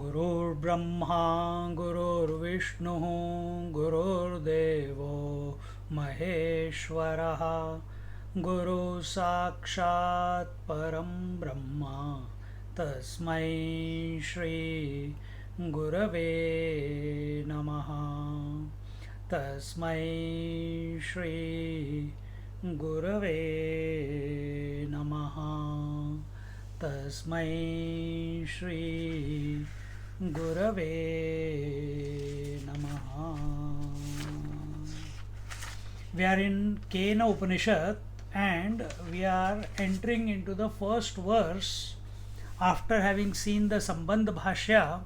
गुरुर्ब्रह्मा गुरुर्विष्णु गुरुर्देवो महेश्वरः गुरु साक्षात् परं ब्रह्म तस्मै श्री गुरवे नमः तस्मै श्री गुरवे नमः तस्मै श्री गुरवे नमः. We are in Kena Upanishad and we are entering into the first verse after having seen the Sambandha Bhashya,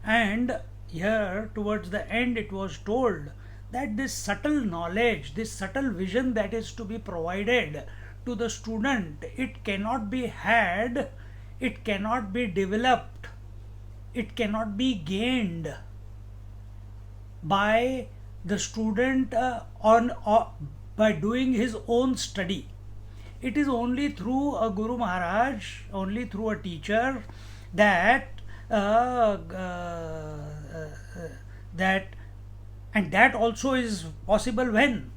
and here towards the end it was told that this subtle knowledge, this subtle vision that is to be provided to the student, it cannot be had, it cannot be developed, it cannot be gained by the student by doing his own study. It is only through a Guru Maharaj, only through a teacher that that and that also is possible when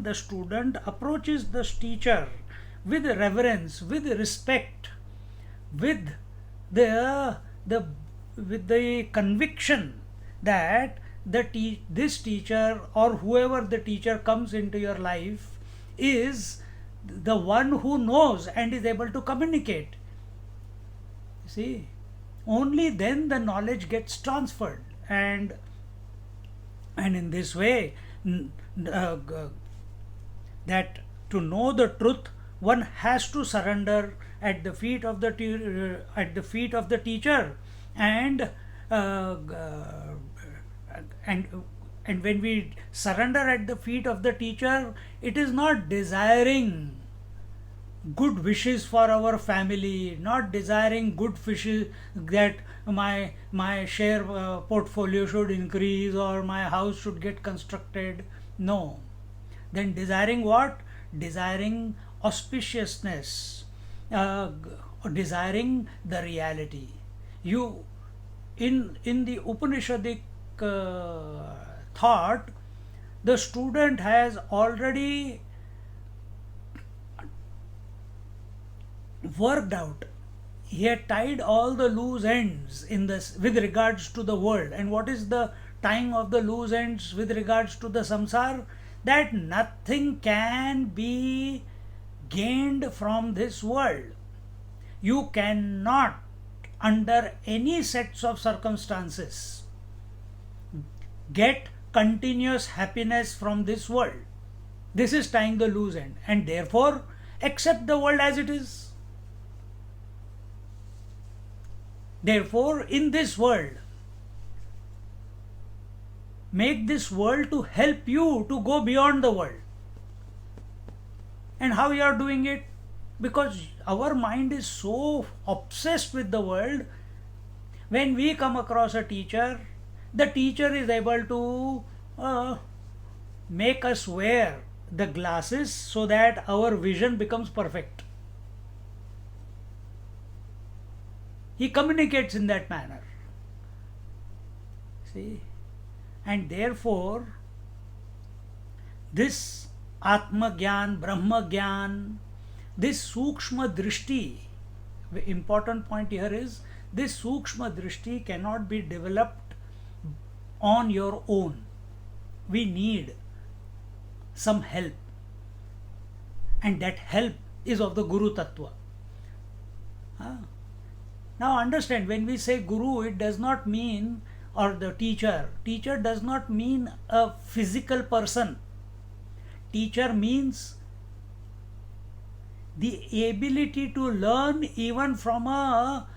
the student approaches the teacher with reverence, with respect, with the with the conviction that this teacher or whoever the teacher comes into your life is the one who knows and is able to communicate. See, only then the knowledge gets transferred, and in this way that to know the truth one has to surrender at the feet of the teacher, and and when we surrender at the feet of the teacher, it is not desiring good wishes for our family, not desiring good wishes that my share portfolio should increase or my house should get constructed. No. Then desiring what? Desiring auspiciousness, desiring the reality. You in the Upanishadic thought, the student has already worked out. He had tied all the loose ends in this with regards to the world. And what is the tying of the loose ends with regards to the samsara? That nothing can be gained from this world. You cannot, under any sets of circumstances, get continuous happiness from this world. This is tying the loose end, and therefore accept the world as it is. Therefore, in this world, make this world to help you to go beyond the world. And how you are doing it? Because our mind is so obsessed with the world. When we come across a teacher, the teacher is able to make us wear the glasses so that our vision becomes perfect. He communicates in that manner. See? And therefore, this Atma Gyan, Brahma Gyan, this Sukshma Drishti, the important point here is this Sukshma Drishti cannot be developed on your own. We need some help, and that help is of the Guru Tattva. Now understand, when we say Guru, it does not mean or the teacher. Teacher does not mean a physical person. Teacher means the ability to learn even from a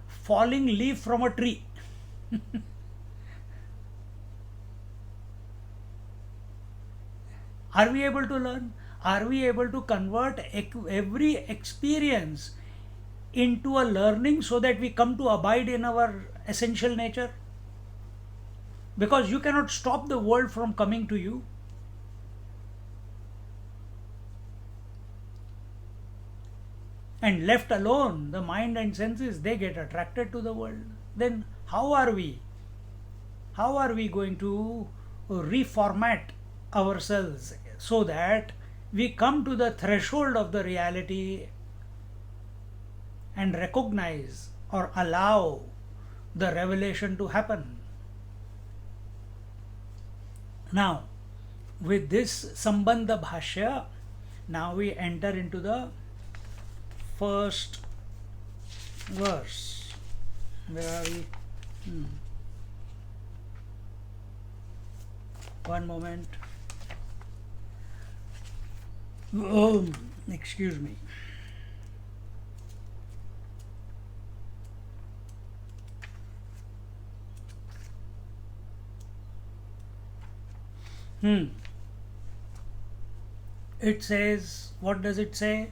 falling leaf from a tree. Are we able to learn? Are we able to convert every experience into a learning so that we come to abide in our essential nature? Because you cannot stop the world from coming to you. And left alone, the mind and senses, they get attracted to the world. Then how are we? How are we going to reformat ourselves so that we come to the threshold of the reality and recognize or allow the revelation to happen? Now, with this Sambandha Bhashya, now we enter into the first verse. Where are we? One moment. Oh, excuse me. It says, what does it say?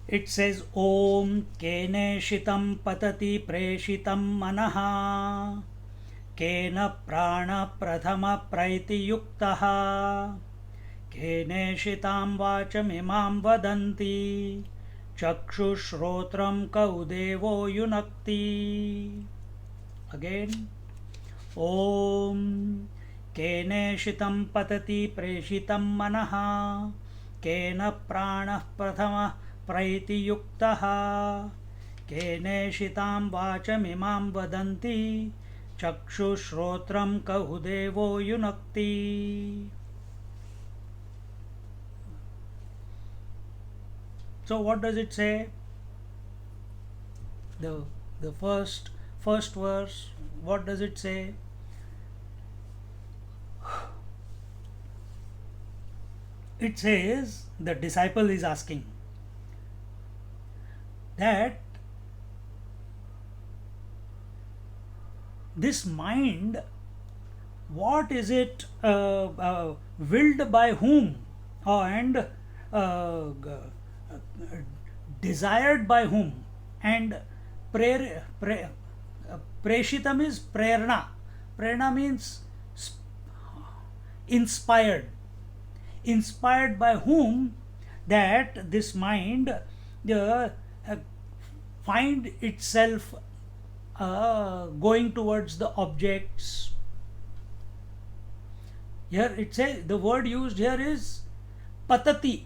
It says, Om kene shitam patati preshitam manaha kena prana prathama praiti yuktaha kene shitam vacham imam vadanti chakshushrotram kaudevo yunakti. Again, Om kene shitam patati preshitam manaha kena prana prathama praiti yuktaha kene shitam vacham imam vadanti chakshushrotram kahudevo yunakti. So what does it say? The first verse, what does it say? It says, the disciple is asking that this mind, what is it willed by whom, and desired by whom, and preshitam is prerna. Prerna means inspired. Inspired by whom, that this mind find itself going towards the objects. Here it says, the word used here is patati.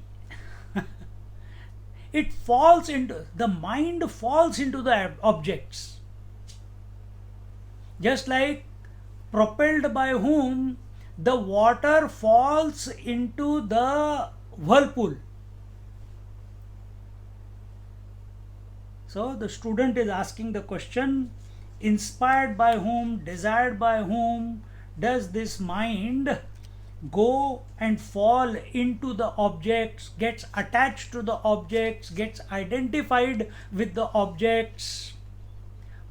It falls into, the mind falls into the objects. Just like propelled by whom the water falls into the whirlpool. So the student is asking the question, inspired by whom, desired by whom does this mind go and fall into the objects, gets attached to the objects, gets identified with the objects,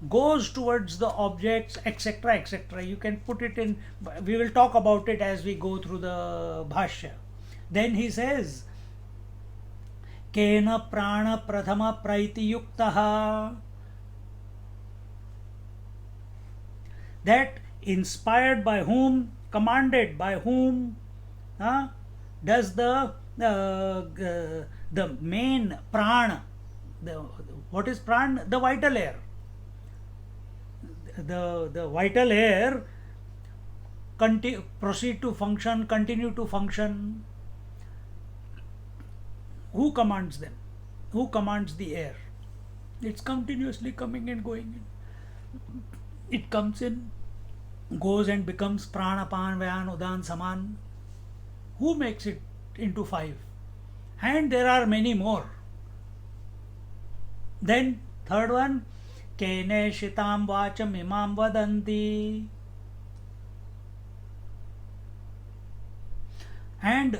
goes towards the objects, etc., etc. You can put it in, we will talk about it as we go through the Bhashya. Then he says, Kena prana prathama praiti yuktaha, that inspired by whom, commanded by whom, does the main prana, what is prana? The vital air. The vital air proceed to function, continue to function. Who commands them? Who commands the air? It's continuously coming and going in. It comes in, goes and becomes prana, pan, vayan, udan, saman. Who makes it into 5? And there are many more. Then third one, केनेषितां वाचमिमां वदन्ति. And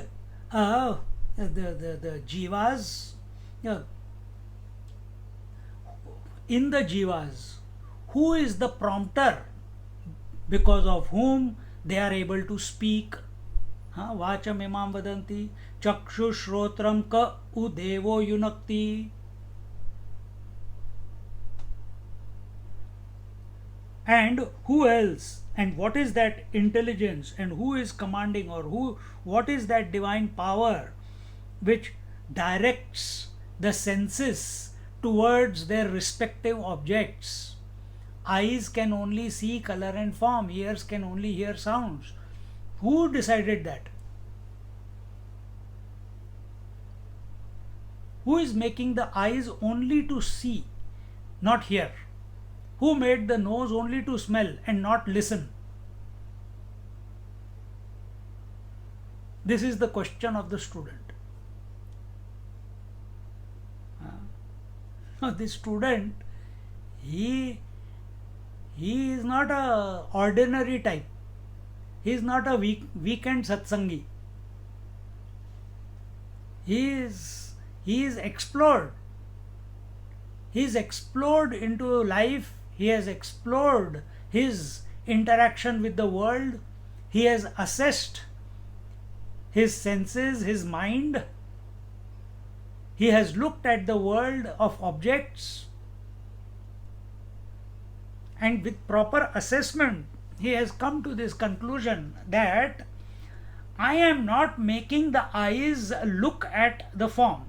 the jivas, uh, in the jivas, who is the prompter because of whom they are able to speak? Vacham imam vadanti, chakshu shrotram ka udevo yunakti. And who else, and what is that intelligence, and who is commanding, or what is that divine power which directs the senses towards their respective objects? Eyes can only see color and form, ears can only hear sounds. Who decided that? Who is making the eyes only to see, not hear? Who made the nose only to smell and not listen? This is the question of the student. The student, he is not a ordinary type. He is not a weekend satsangi. He is explored. He is explored into life. He has explored his interaction with the world. He has assessed his senses, his mind. He has looked at the world of objects, and with proper assessment, he has come to this conclusion that I am not making the eyes look at the form.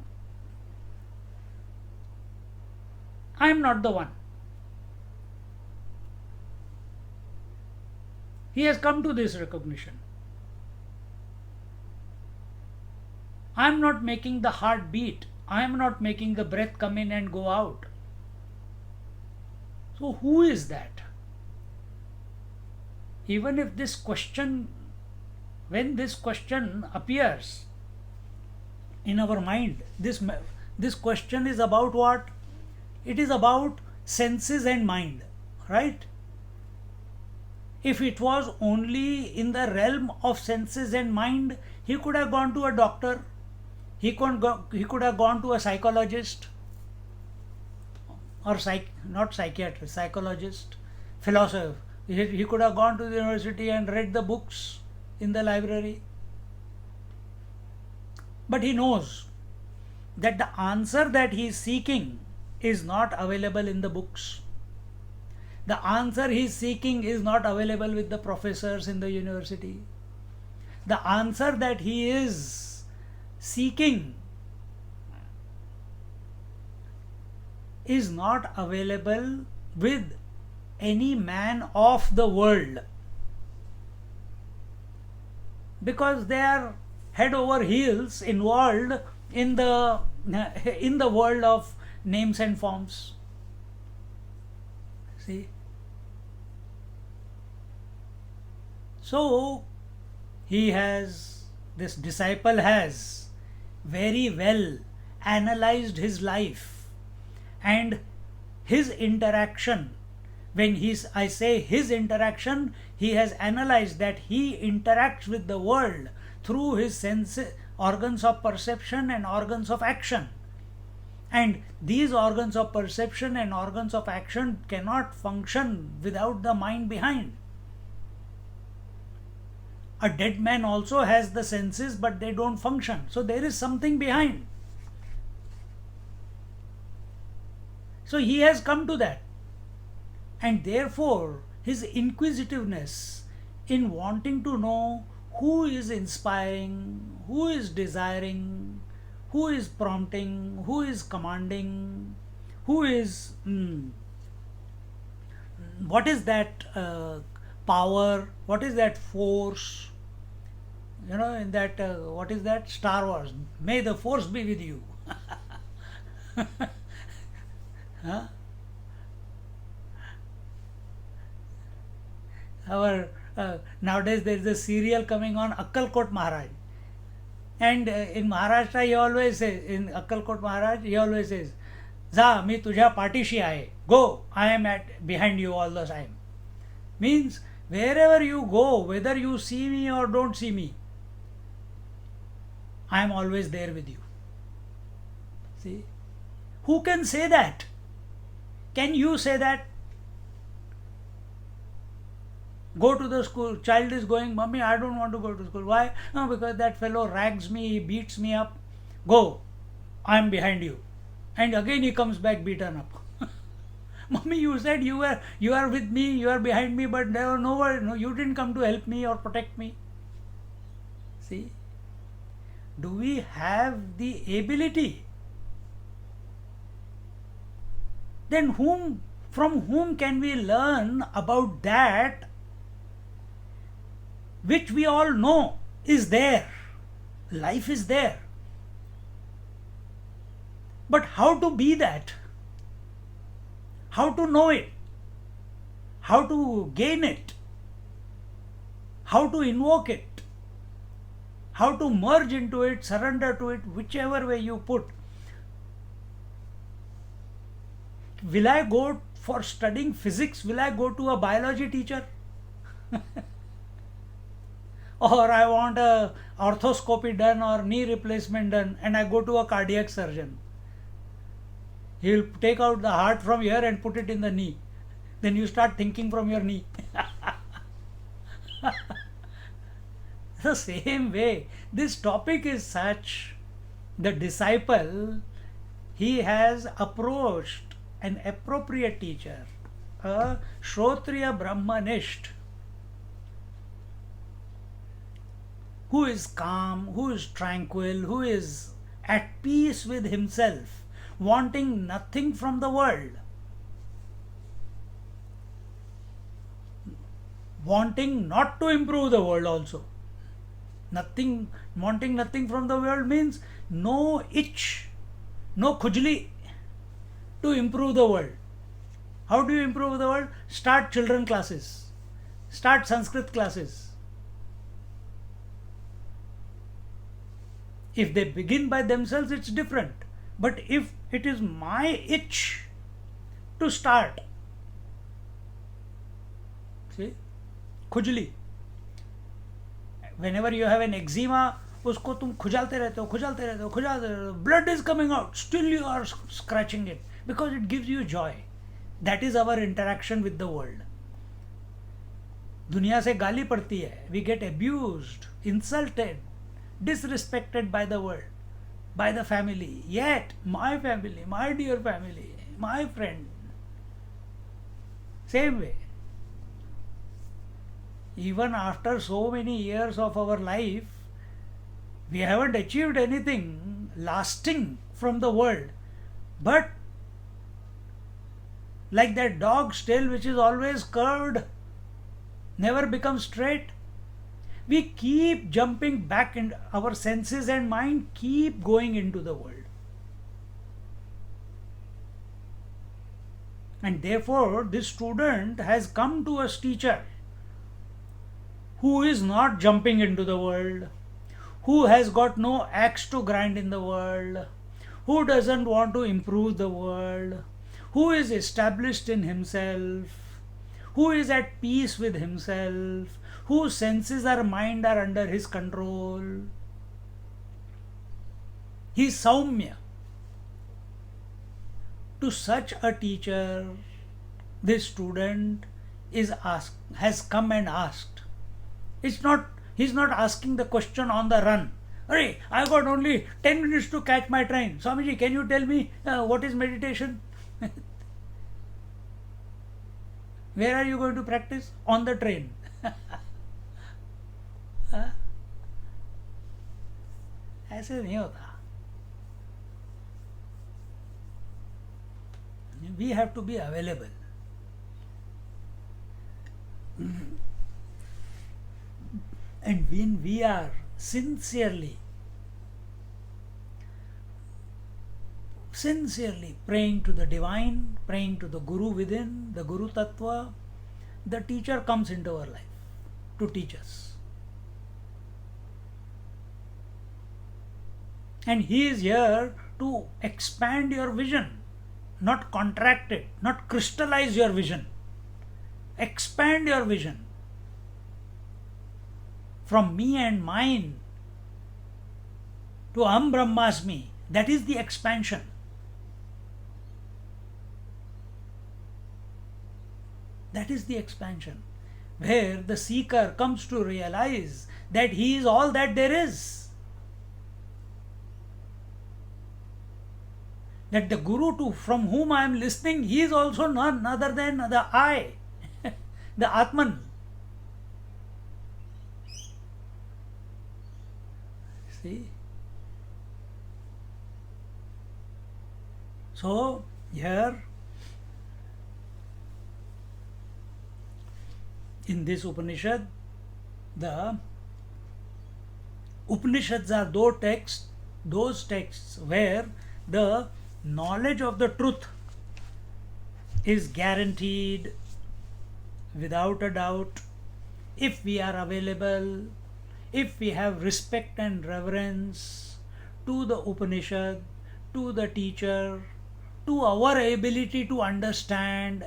I am not the one. He has come to this recognition. I am not making the heart beat. I am not making the breath come in and go out. So who is that? Even if this question, when this question appears in our mind, this question is about what? It is about senses and mind, right? If it was only in the realm of senses and mind, he could have gone to a doctor, he could have gone to a psychologist, or not psychiatrist, psychologist, philosopher. He could have gone to the university and read the books in the library. But he knows that the answer that he is seeking is not available in the books. The answer he is seeking is not available with the professors in the university. The answer that he is seeking is not available with any man of the world, because they are head over heels involved in the world of names and forms. See? So this disciple has very well analyzed his life and his interaction. When I say his interaction, he has analyzed that he interacts with the world through his organs of perception and organs of action. And these organs of perception and organs of action cannot function without the mind behind. A dead man also has the senses, but they don't function. So there is something behind. So he has come to that. And therefore, his inquisitiveness in wanting to know who is inspiring, who is desiring, who is prompting, who is commanding, who is what is that power, what is that force, in that what is that? Star Wars, may the force be with you. Huh? Nowadays there is a serial coming on Akkalkot Maharaj, and in Maharashtra he always says, in Akkalkot Maharaj he always says, "Za, मी तुझ्या पाठीशी आहे." Go, I am at behind you all the time. Means wherever you go, whether you see me or don't see me, I am always there with you. See? Who can say that? Can you say that? Go to the school, child is going, Mummy, I don't want to go to school. Why? No, because that fellow rags me, he beats me up. Go, I am behind you. And again he comes back beaten up. Mummy, you said you are with me, you are behind me, but there were nowhere, no, you didn't come to help me or protect me. See? Do we have the ability? Then from whom can we learn about that which we all know is there? Life is there. But how to be that? How to know it? How to gain it? How to invoke it? How to merge into it, surrender to it, whichever way you put. Will I go for studying physics? Will I go to a biology teacher? Or I want a arthroscopy done or knee replacement done and I go to a cardiac surgeon. He will take out the heart from here and put it in the knee. Then you start thinking from your knee. The same way, this topic is such, the disciple, he has approached an appropriate teacher, a Shrotriya Brahmanist, who is calm, who is tranquil, who is at peace with himself, wanting nothing from the world, wanting not to improve the world also. Nothing, wanting nothing from the world means no itch, no khujli to improve the world. How do you improve the world? Start children classes, start Sanskrit classes. If they begin by themselves, it's different. But if it is my itch to start, see, khujli. Whenever you have an eczema, उसको तुम खुजालते रहते हो, blood is coming out, still you are scratching it because it gives you joy. That is our interaction with the world. दुनिया से गाली पड़ती है, we get abused, insulted, disrespected by the world, by the family. Yet my family, my dear family, my friend, same way. Even after so many years of our life, we haven't achieved anything lasting from the world. But like that dog's tail which is always curved, never becomes straight, we keep jumping back in our senses and mind, keep going into the world. And therefore, this student has come to a teacher who is not jumping into the world, who has got no axe to grind in the world, who doesn't want to improve the world, who is established in himself, who is at peace with himself, whose senses or mind are under his control. He is Saumya. To such a teacher, this student has come and asked. He's not asking the question on the run. Hey, I got only 10 minutes to catch my train. Swamiji, can you tell me what is meditation? Where are you going to practice? On the train. ऐसे नहीं होता. We have to be available. And when we are sincerely praying to the divine, praying to the Guru within, the Guru Tattva, the teacher comes into our life to teach us. And he is here to expand your vision, not contract it, not crystallize your vision. Expand your vision from me and mine to Aham Brahmasmi. That is the expansion. That is the expansion, where the seeker comes to realize that he is all that there is. That the Guru to from whom I am listening, he is also none other than the I, the Atman. See? So, here in this Upanishad, the Upanishads are those texts where the knowledge of the truth is guaranteed without a doubt if we are available, if we have respect and reverence to the Upanishad, to the teacher, to our ability to understand.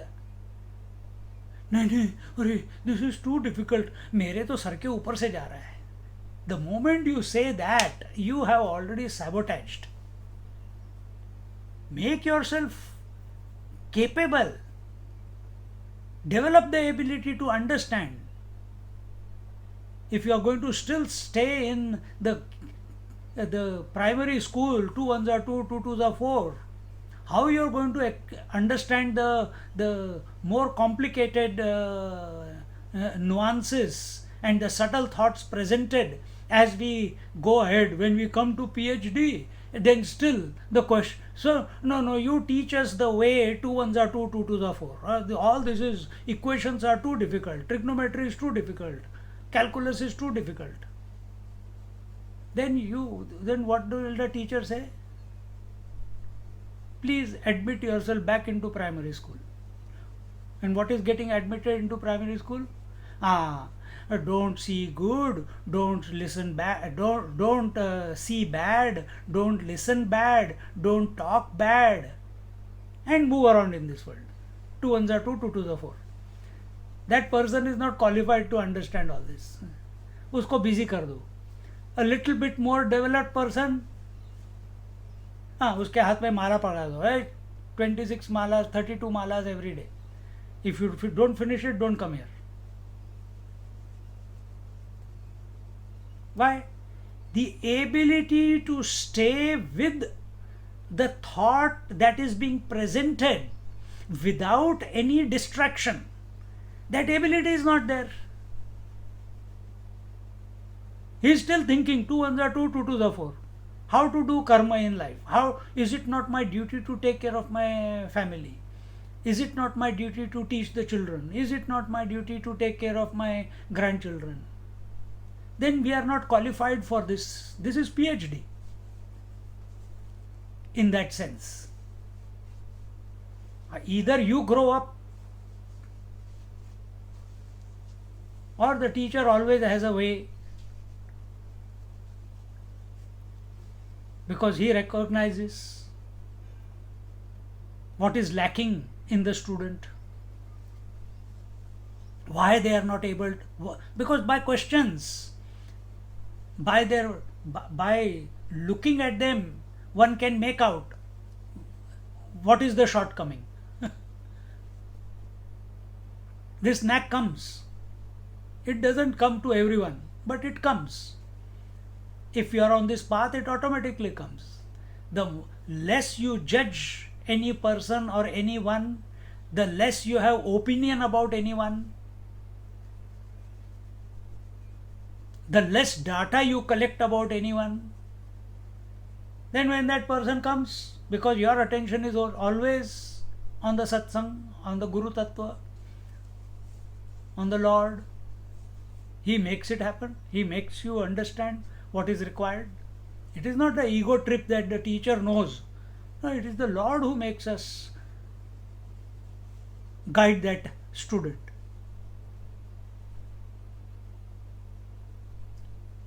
नहीं नहीं, अरे this is to difficult, मेरे तो sir के ऊपर से जा रहा है. The moment you say that, you have already sabotaged. Make yourself capable. Develop the ability to understand. If you are going to still stay in the primary school, 2 ones are 2, 2 twos are 4, how you are going to understand the more complicated nuances and the subtle thoughts presented as we go ahead when we come to PhD? Then still the question, so no, you teach us the way 2 ones are 2, 2 twos are 4. All this is, equations are too difficult, trigonometry is too difficult, calculus is too difficult. Then what will the teacher say? Please admit yourself back into primary school. And what is getting admitted into primary school? Don't see good, don't listen bad, don't see bad, don't listen bad, don't talk bad, and move around in this world. 2 ones are 2, 2 twos are 4. That person is not qualified to understand all this. उसको busy कर दो. A little bit more developed person, उसके हाथ में माला पकड़ा दो, right? 26 malas, 32 malas every day. If you don't finish it, don't come here. Why? The ability to stay with the thought that is being presented without any distraction, that ability is not there. He is still thinking 2 ones are 2, 2 twos are 4. How to do karma in life? How is it not my duty to take care of my family? Is it not my duty to teach the children? Is it not my duty to take care of my grandchildren? Then we are not qualified for this. This is PhD in that sense. Either you grow up, or the teacher always has a way, because he recognizes what is lacking in the student, why they are not able to, because by questions, by looking at them, one can make out what is the shortcoming. This knack comes. It doesn't come to everyone, but it comes. If you are on this path, it automatically comes. The less you judge any person or anyone, the less you have opinion about anyone, the less data you collect about anyone, then when that person comes, because your attention is always on the satsang, on the Guru Tattva, on the Lord, He makes it happen. He makes you understand what is required. It is not the ego trip that the teacher knows. No, it is the Lord who makes us guide that student.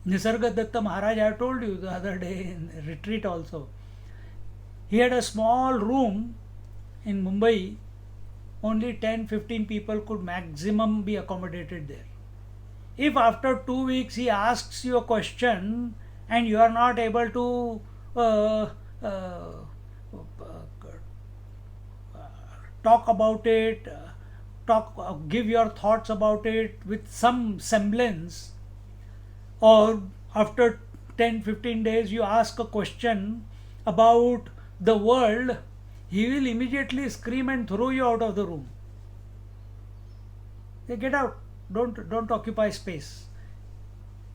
Nisargadatta Maharaj, I have told you the other day in retreat also. He had a small room In Mumbai, only 10-15 people could maximum be accommodated there. If after 2 weeks he asks you a question and you are not able to uh, uh, talk about it, give your thoughts about it with some semblance, or after 10-15 days you ask a question about the world, he will immediately scream and throw you out of the room. Say, get out, don't occupy space.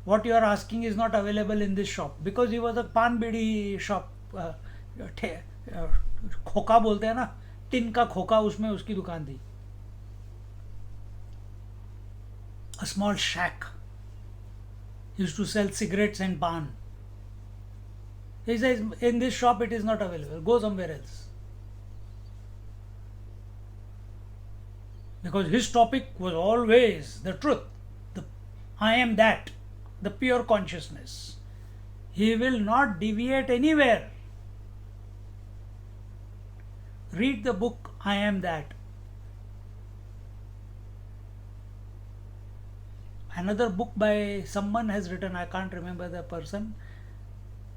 What you are asking is not available in this shop, because he was a pan bidi shop. खोका बोलते हैं ना, tin का खोका, उसमें उसकी दुकान थी. A small shack. He used to sell cigarettes and pan. He says, in this shop it is not available, go somewhere else. Because his topic was always the truth, the I am that, the pure consciousness. He will not deviate anywhere. Read the book I Am That. Another book by someone has written, I can't remember the person,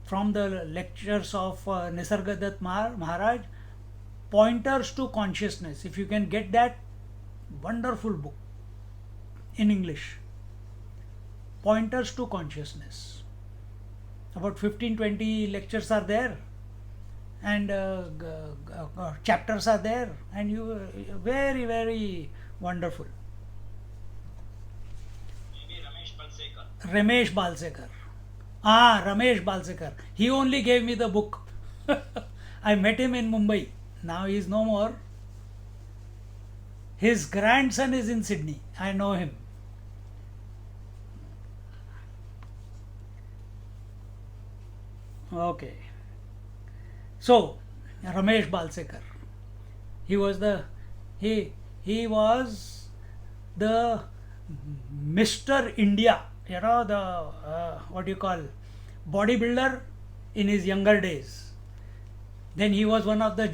from the lectures of Nisargadatta Maharaj, Pointers to Consciousness. If you can get that, wonderful book in English. Pointers to Consciousness. About 15-20 lectures are there, and chapters are there, and you very, very wonderful. Ramesh Balsekar. Ramesh Balsekar. He only gave me the book. I met him in Mumbai. Now he is no more. His grandson is in Sydney. I know him. Okay. So, Ramesh Balsekar. He was he was the Mr. India, the what do you call, bodybuilder in his younger days. Then he was one of the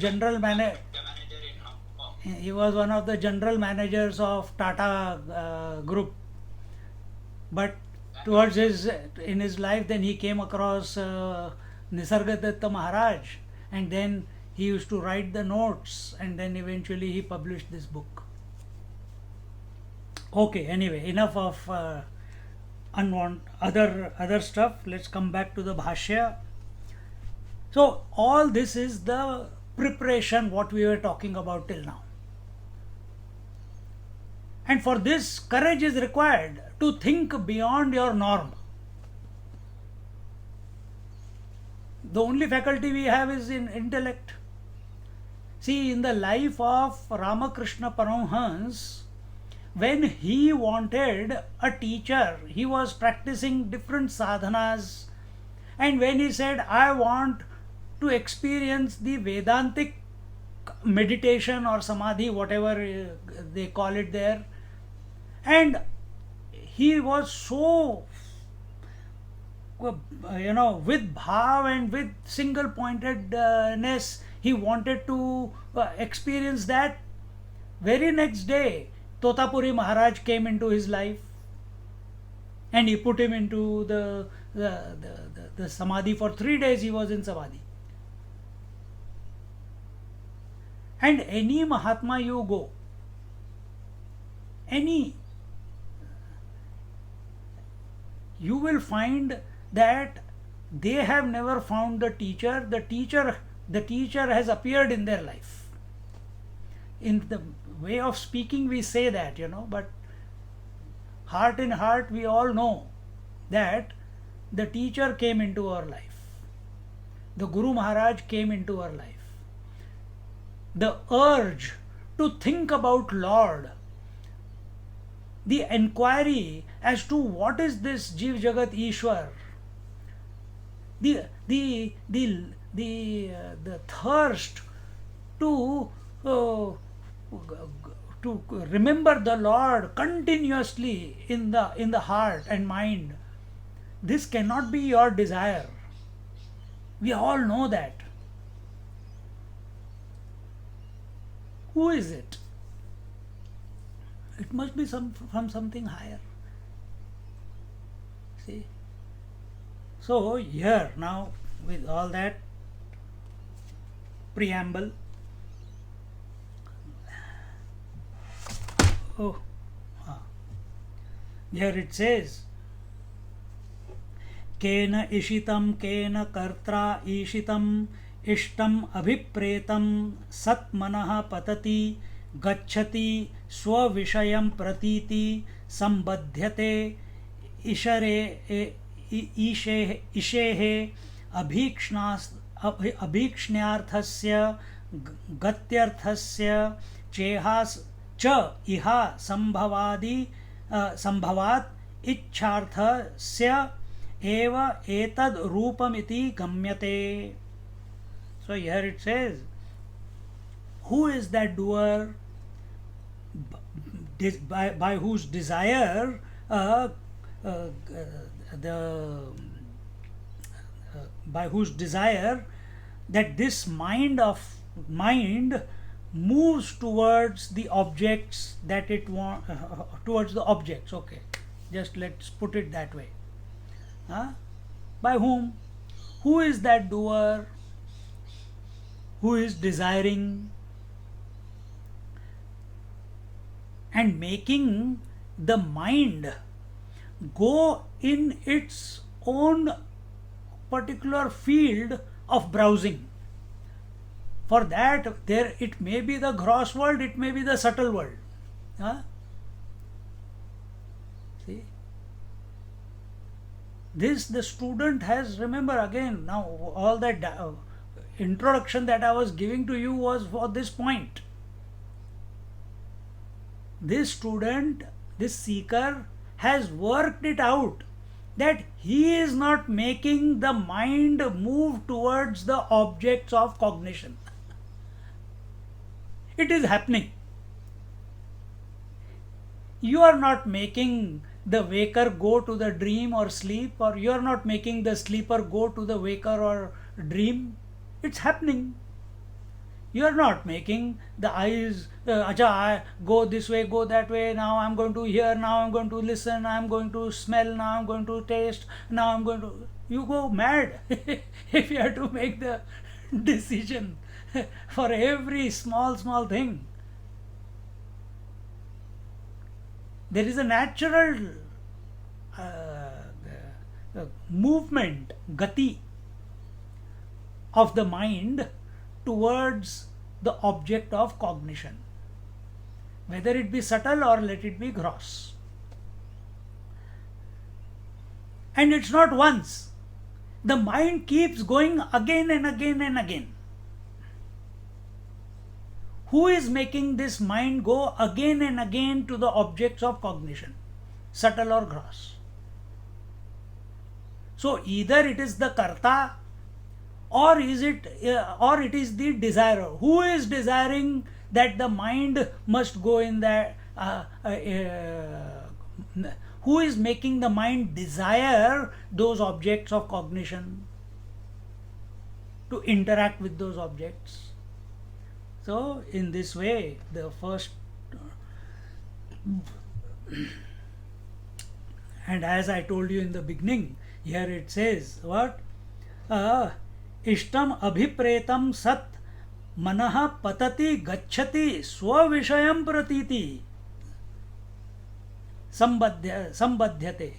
he was one of the general managers of Tata Group. But towards in his life, then he came across Nisargadatta Maharaj, and then he used to write the notes, and then eventually he published this book. Okay, anyway, enough of other stuff. Let's come back to the Bhashya. So all this is the preparation what we were talking about till now. And for this, courage is required to think beyond your norm. The only faculty we have is in intellect. See, in the life of Ramakrishna Paramhans, when he wanted a teacher, he was practicing different sadhanas, and when he said, I want to experience the Vedantic meditation or samadhi, whatever they call it there, and he was so with bhav and with single pointedness, he wanted to experience that. Very next day, Totapuri Maharaj came into his life, and he put him into the samadhi. For 3 days he was in samadhi. And any Mahatma you go, you will find that they have never found the teacher. The teacher has appeared in their life. In the way of speaking we say that, but heart in heart we all know that the teacher came into our life. The Guru Maharaj came into our life. The urge to think about Lord, the enquiry as to what is this Jiv Jagat Ishwar, the thirst to remember the Lord continuously in the heart and mind. This cannot be your desire. We all know that. Who is it? It must be from something higher. See? So here now, with all that preamble, oh, here it says, केन इशितं केन कर्त्रा ईशितं इष्टम् अभिप्रेतं सत्मनः पतति गच्छति स्वविषयं प्रतीति संबध्यते इशरे इशेः अभीक्ष्ण्यार्थस्य गत्यर्थस्य चेहास च इहा संभवात् इच्छार्थस्य एव एतद् रूपमिति गम्यते. So here it says, who is that doer by whose desire by whose desire that this mind moves towards the objects that it wants, towards the objects. Okay, just let's put it that way. By whom? Who is that doer who is desiring and making the mind go in its own particular field of browsing? For that, there it may be the gross world, it may be the subtle world. See? This the student has, remember again, now all that introduction that I was giving to you was for this point. This student, this seeker has worked it out that he is not making the mind move towards the objects of cognition. It is happening. You are not making the waker go to the dream or sleep, or you are not making the sleeper go to the waker or dream. It's happening. You are not making the eyes, I go this way, go that way, now I'm going to hear, now I'm going to listen, I'm going to smell, now I'm going to taste, now I'm going to... You go mad if you have to make the decision for every small thing. There is a natural movement, gati, of the mind towards the object of cognition, whether it be subtle or let it be gross. And it's not once. The mind keeps going again and again and again. Who is making this mind go again and again to the objects of cognition, subtle or gross? So either it is the karta, or it is the desirer. Who is desiring that the mind must go in that? Who is making the mind desire those objects of cognition, to interact with those objects? So in this way, the first, and as I told you in the beginning, here it says what? Ishtam abhipretam sat manaha patati gacchati swavishyam pratiti sambadhyate.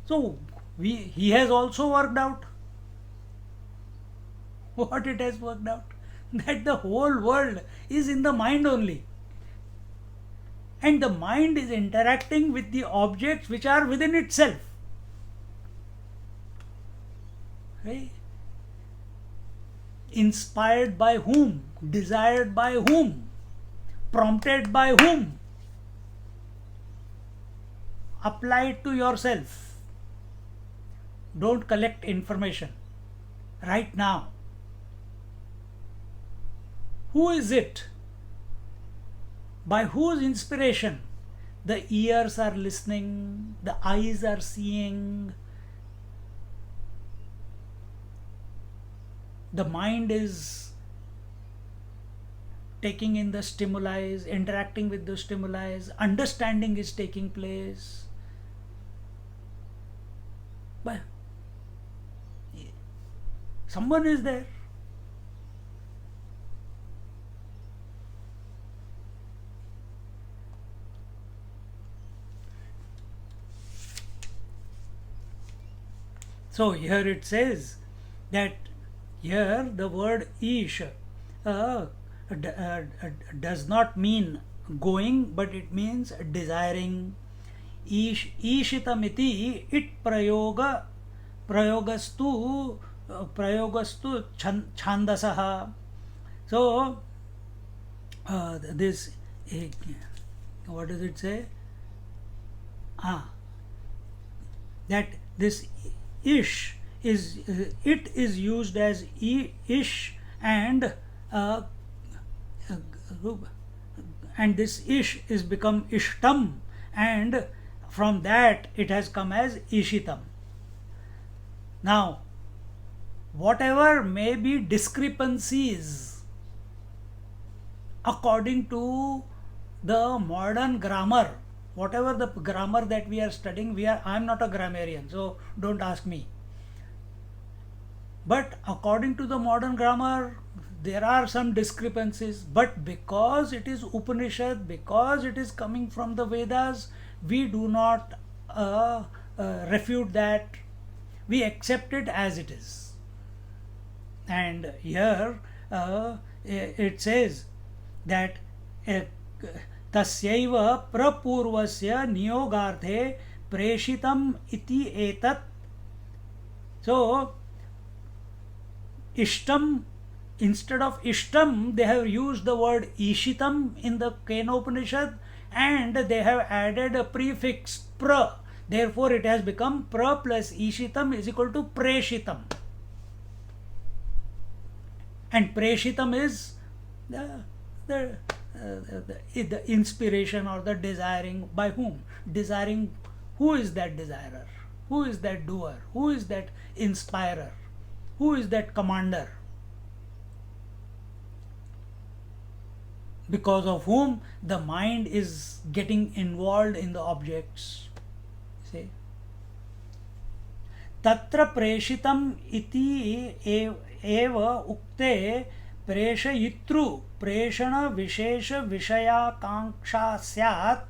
So he has also worked out what it has worked out, that the whole world is in the mind only, and the mind is interacting with the objects which are within itself. Right? Inspired by whom? Desired by whom? Prompted by whom? Apply it to yourself. Don't collect information right now. Who is it? By whose inspiration the ears are listening, the eyes are seeing, the mind is taking in the stimuli, interacting with the stimuli, understanding is taking place. But someone is there. So here it says that here the word ish does not mean going, but it means desiring. Ishitamiti it prayogastu chandasaha. So this what does it say? That this ish is it is used as ish and this ish is become ishtam, and from that it has come as ishitam. Now whatever may be discrepancies according to the modern grammar, whatever the grammar that we are studying, I'm not a grammarian, so don't ask me. But according to the modern grammar, there are some discrepancies. But because it is Upanishad, because it is coming from the Vedas, we do not refute that. We accept it as it is. And here it says that तस्यैव प्रपूर्वस्य नियोगार्थे प्रेषितम इति एतत्. So ishtam, instead of ishtam they have used the word ishitam in the Kenopanishad, and they have added a prefix pra. Therefore it has become pra plus ishitam is equal to preshitam, and preshitam is the inspiration or the desiring. By whom? Desiring. Who is that desirer? Who is that doer? Who is that inspirer? Who is that commander? Because of whom the mind is getting involved in the objects. See? Tatra preshitam iti eva ukte प्रेषयितृ प्रेषण विशेष विषयाकांक्षा स्यात्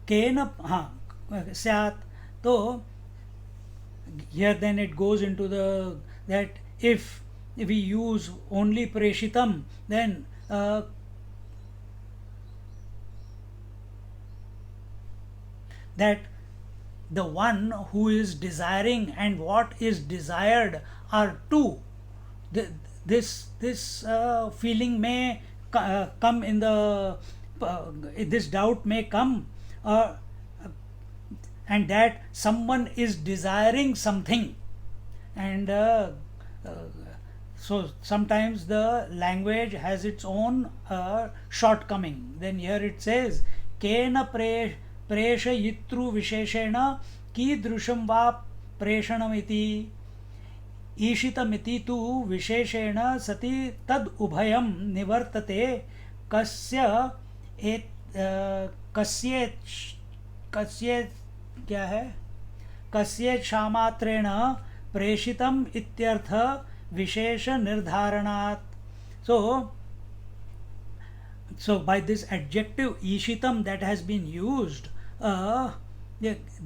केन स्यात्. तो here then it goes into the that if we use only preshitam, then that the one who is desiring and what is desired are two. This feeling may come in the this doubt may come, and that someone is desiring something, and so sometimes the language has its own shortcoming. Then here it says kena preshayitru visheshena कीदृशं वा प्रेषणमिति ईशितमिति तु विशेषेण सति तद उभयं निवर्तते कस्य क्या है कस्य क्षामात्रेण प्रेषितम इत्यर्थ विशेष निर्धारणात्. So by this adjective ishitam that has been used,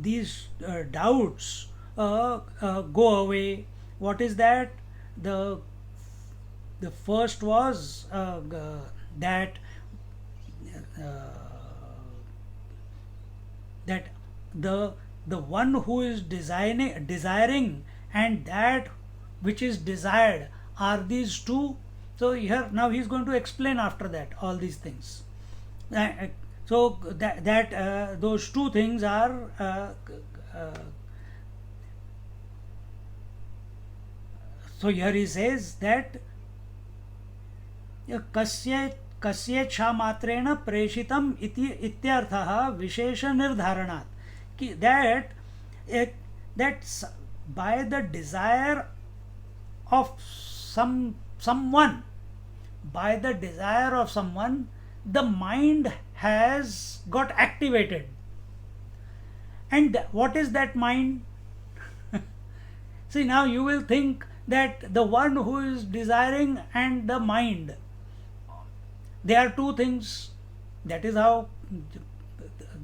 these doubts go away. What is that? The first was that the one who is desiring and that which is desired are these two. So here now he is going to explain after that all these things. So that those two things are so here he says that कस्य क्षामात्रेण प्रेषितम इति इत्यर्थः विशेष निर्धारणात्, that by the desire of someone, by the desire of someone, the mind has got activated. And what is that mind? See, now you will think that the one who is desiring and the mind, they are two things. That is how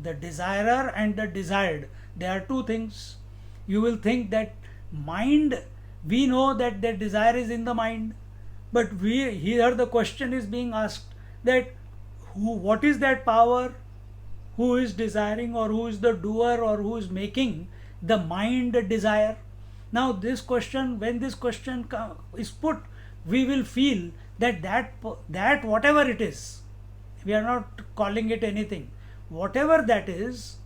the desirer and the desired, they are two things. You will think that mind, we know that the desire is in the mind, but we here the question is being asked that what is that power, who is desiring, or who is the doer, or who is making the mind desire. Now this question, when this question is put, we will feel that whatever it is, we are not calling it anything, whatever that is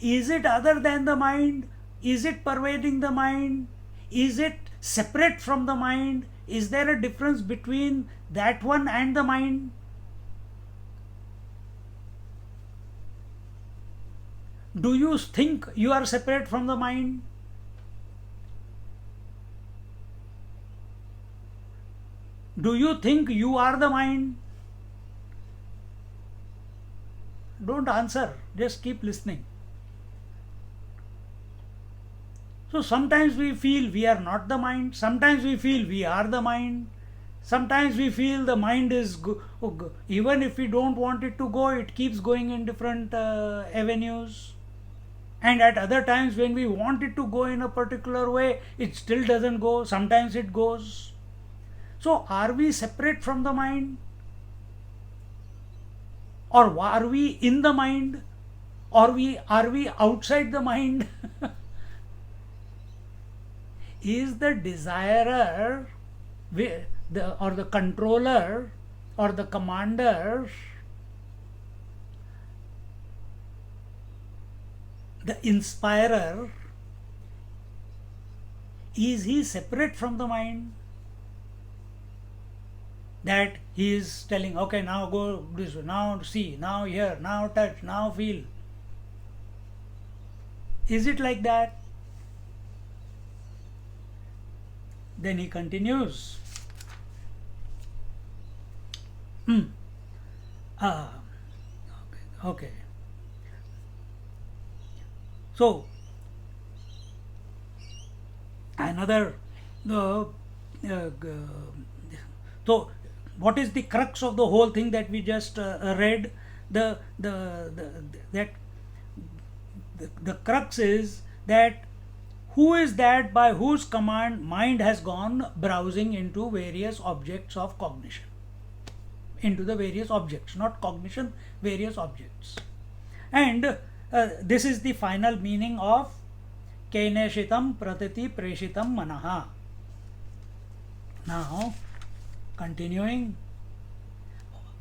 it other than the mind? Is it pervading the mind? Is it separate from the mind? Is there a difference between that one and the mind? Do you think you are separate from the mind? Do you think you are the mind? Don't answer, just keep listening. So sometimes we feel we are not the mind, sometimes we feel we are the mind, sometimes we feel the mind is even if we don't want it to go, it keeps going in different avenues. And at other times, when we want it to go in a particular way, it still doesn't go, sometimes it goes. So are we separate from the mind? Or are we in the mind? Or are we outside the mind? Is the desirer or the controller or the commander, the inspirer, is he separate from the mind? That he is telling, okay, now go this way, now see, now hear, now touch, now feel. Is it like that? Then he continues. Okay. So another so what is the crux of the whole thing that we just read? The crux is that who is that by whose command mind has gone browsing into various objects of cognition, into the various objects, not cognition, various objects. And this is the final meaning of keneshitam pratiti preshitam manaha. Now continuing,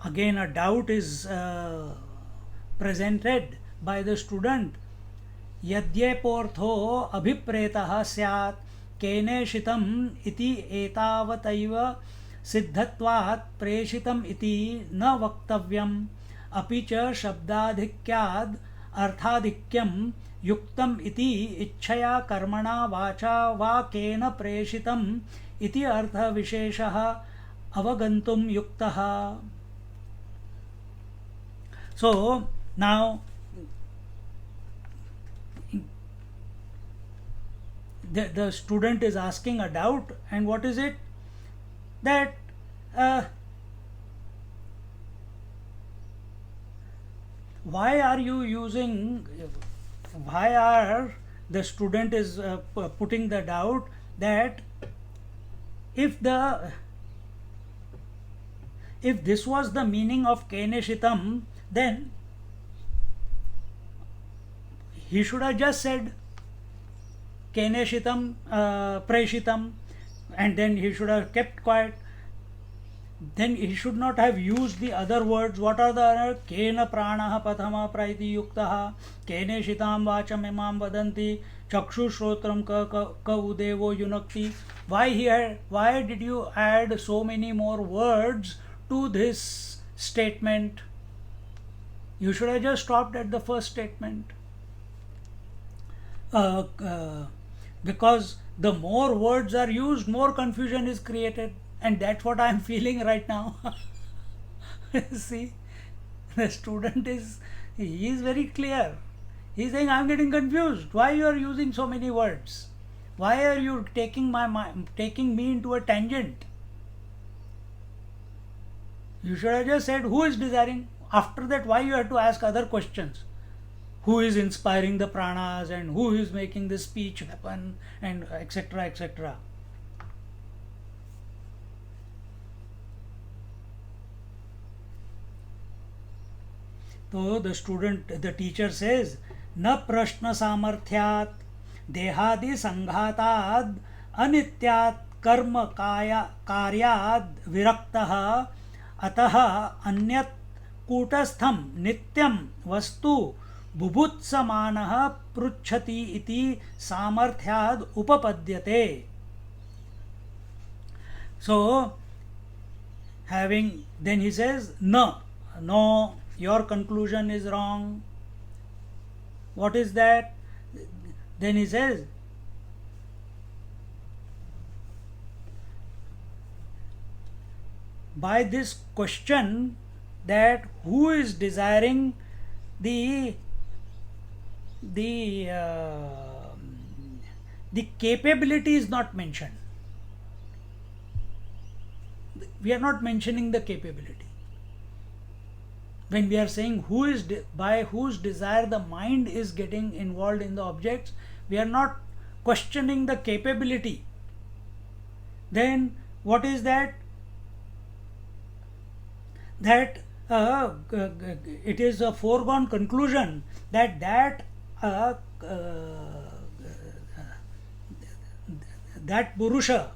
again a doubt is presented by the student. यद्येपोर्थो अभिप्रेतः स्यात् केनेशितम् इति एतावतैव सिद्धत्वात् प्रेषितम् इति न वक्तव्यम्, अपि च शब्दाधिक्याद् अर्थाधिक्यं युक्तम् इति इच्छया कर्मणा वाचा वा केन प्रेषितम् इति अर्थविशेषः अवगन्तुं युक्तः. So now the student is asking a doubt, and what is it? That why are the student is putting the doubt that if this was the meaning of keneshitam, then he should have just said keneshitam preshitam, and then he should have kept quiet. Then he should not have used the other words. What are the other? Kena pranaha pathama praiti yuktaha, keneshitam vacham imam vadanti, chakshu shrotram ka udevo yunakti. Why did you add so many more words to this statement? You should have just stopped at the first statement. Because The more words are used, more confusion is created, and that's what I am feeling right now. See, the student is, he is very clear. He is saying, I'm getting confused. Why you are using so many words? Why are you taking me into a tangent? You should have just said who is desiring. After that, why you have to ask other questions? Who is inspiring the pranas and who is making the speech happen, and etc. etc. So the teacher says, न प्रश्न सामर्थ्यात् देहादि संघाताद् अनित्यात् कर्म कार्याद् विरक्तः अतः अन्यत् कूटस्थं नित्यं वस्तु बुभुत्समानः पृच्छति इति सामर्थ्याद् उपपद्यते. So then he says, no, your conclusion is wrong. What is that? Then he says, by this question, that who is desiring the capability is not mentioned. We are not mentioning the capability. When we are saying who is by whose desire the mind is getting involved in the objects, we are not questioning the capability. Then what is that? That it is a foregone conclusion that Purusha,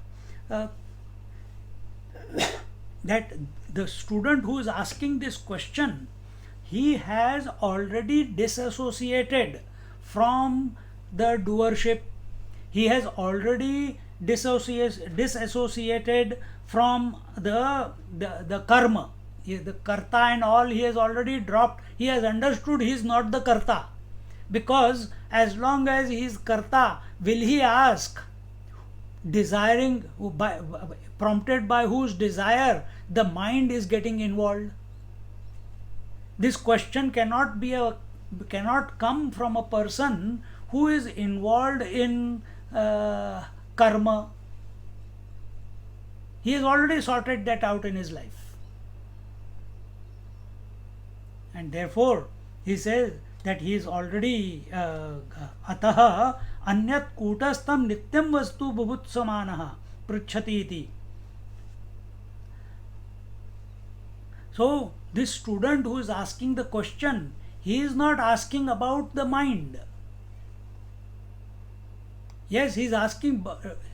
that the student who is asking this question, he has already disassociated from the doership. He has already disassociated from the karma. The karta and all he has already dropped. He has understood he is not the karta. Because as long as he is karta, will he ask, prompted by whose desire the mind is getting involved? This question cannot come from a person who is involved in karma. He has already sorted that out in his life. And therefore, he says that he is already atah anyat kutastam nityam vastu bhubutsamanaha pruchhati iti. So, this student who is asking the question, he is not asking about the mind. Yes, he is asking,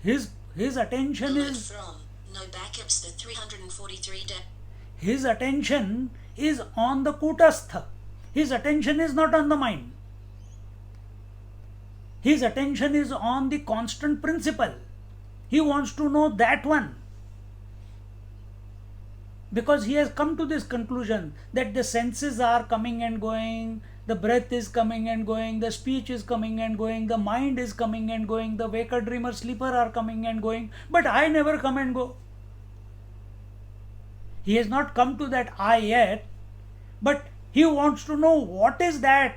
his attention is from no backups, the 343 his attention is on the kutastha. His attention is not on the mind. His attention is on the constant principle. He wants to know that one. Because he has come to this conclusion that the senses are coming and going, the breath is coming and going, the speech is coming and going, the mind is coming and going, the waker, dreamer, sleeper are coming and going, but I never come and go. He has not come to that I yet, but he wants to know what is that.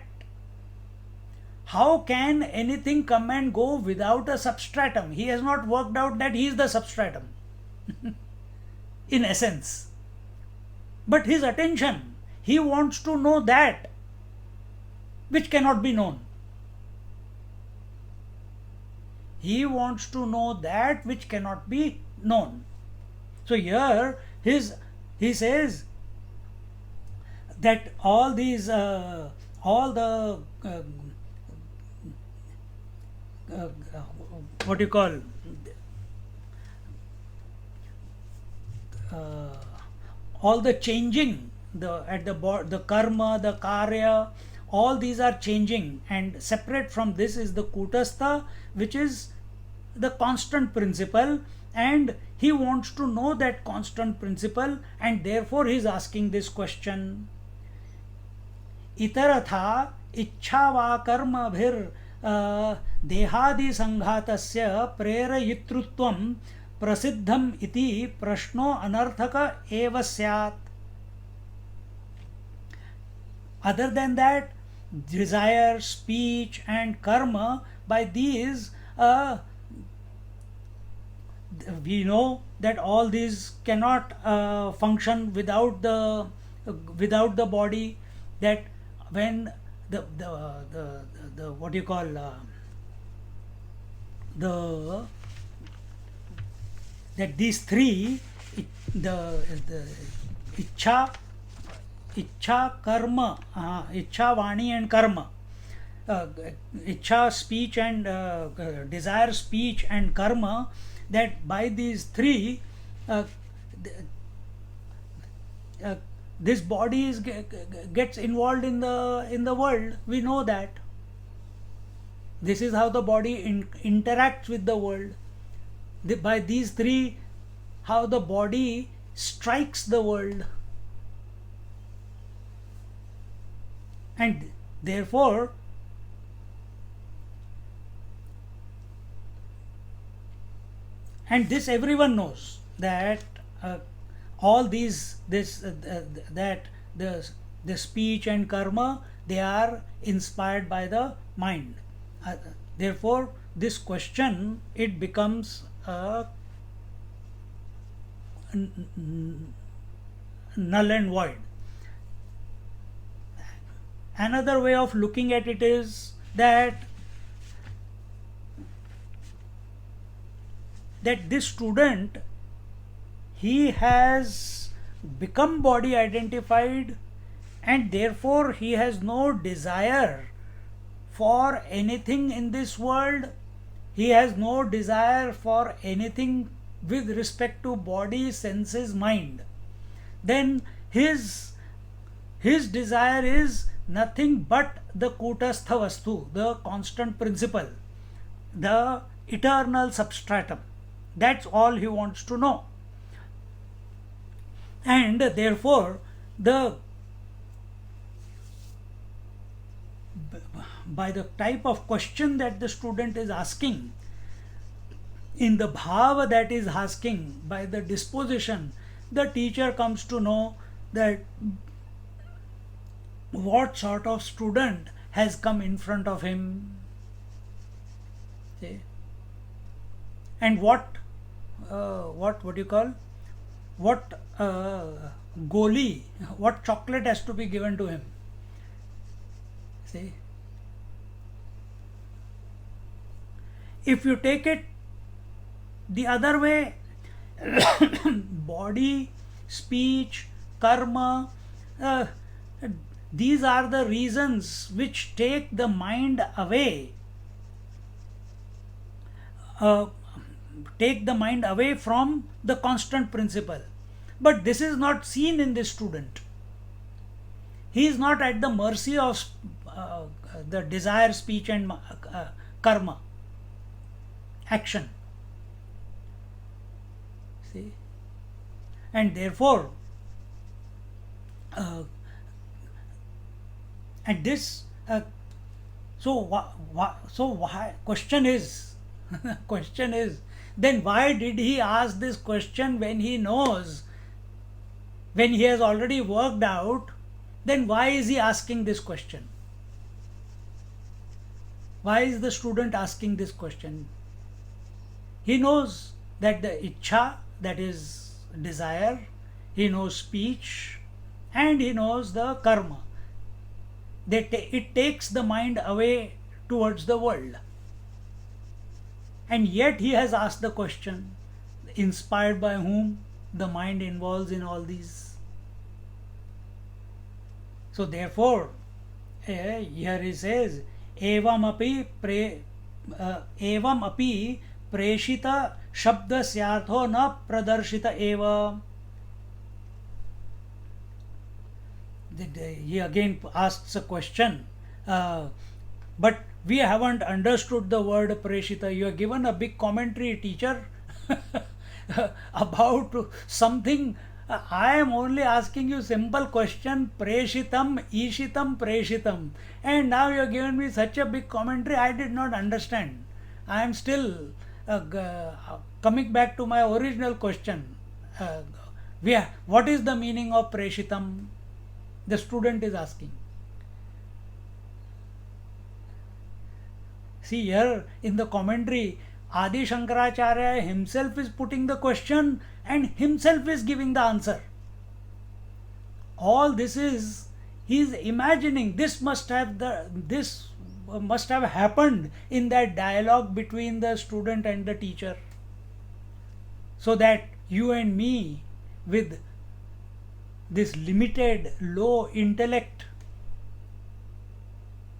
How can anything come and go without a substratum? He has not worked out that he is the substratum in essence. But his attention, he wants to know that which cannot be known. He wants to know that which cannot be known. So here he says that all these what you call all the changing, the karma, the karya, all these are changing, and separate from this is the kutastha, which is the constant principle, and he wants to know that constant principle, and therefore he is asking this question. Itaratha इच्छा वा कर्म भिर देहादि संघातस्य प्रेरयितृत्वं प्रसिद्धम् इति प्रश्नो अनर्थक एव स्यात्. Other than that, desire, speech, and karma, by these we know that all these cannot function without the body. That when the what you call the that these three, the ichha karma, ichha vani and karma, ichha speech and desire, speech and karma, that by these three this body gets involved in the world. We know that this is how the body interacts with the world. By these three, how the body strikes the world. And therefore and this everyone knows that all these that the speech and karma, they are inspired by the mind. Therefore this question, it becomes null and void. Another way of looking at it is that this student, he has become body identified, and therefore he has no desire for anything in this world. He has no desire for anything with respect to body, senses, mind. Then his desire is nothing but the kutastha vastu, the constant principle, the eternal substratum. That's all he wants to know. And therefore by the type of question that the student is asking, in the bhava that is asking, by the disposition, the teacher comes to know that what sort of student has come in front of him. See? And what do you call, what goli, what chocolate has to be given to him. See, if you take it the other way, body, speech, karma, these are the reasons which take the mind away, from the constant principle. But this is not seen in this student. He is not at the mercy of the desire, speech and karma, action. See? And therefore and this question is then why did he ask this question when he knows, when he has already worked out? Then why is he asking this question? Why is the student asking this question? He knows that the ichha, that is desire, he knows speech, and he knows the karma. It takes the mind away towards the world. And yet he has asked the question, inspired by whom? The mind involves in all these. So therefore, here he says, evam api preshita shabdasyartho na pradarshita eva. He again asks a question, but we haven't understood the word preshita. You have given a big commentary, teacher, about something I am only asking you simple question, preshitam, ishitam, preshitam. And now you have given me such a big commentary, I did not understand. I am still coming back to my original question. What is the meaning of preshitam? The student is asking. See here in the commentary, Adi Shankaracharya himself is putting the question and himself is giving the answer. All this is he is imagining this must have happened in that dialogue between the student and the teacher, so that you and me with this limited low intellect,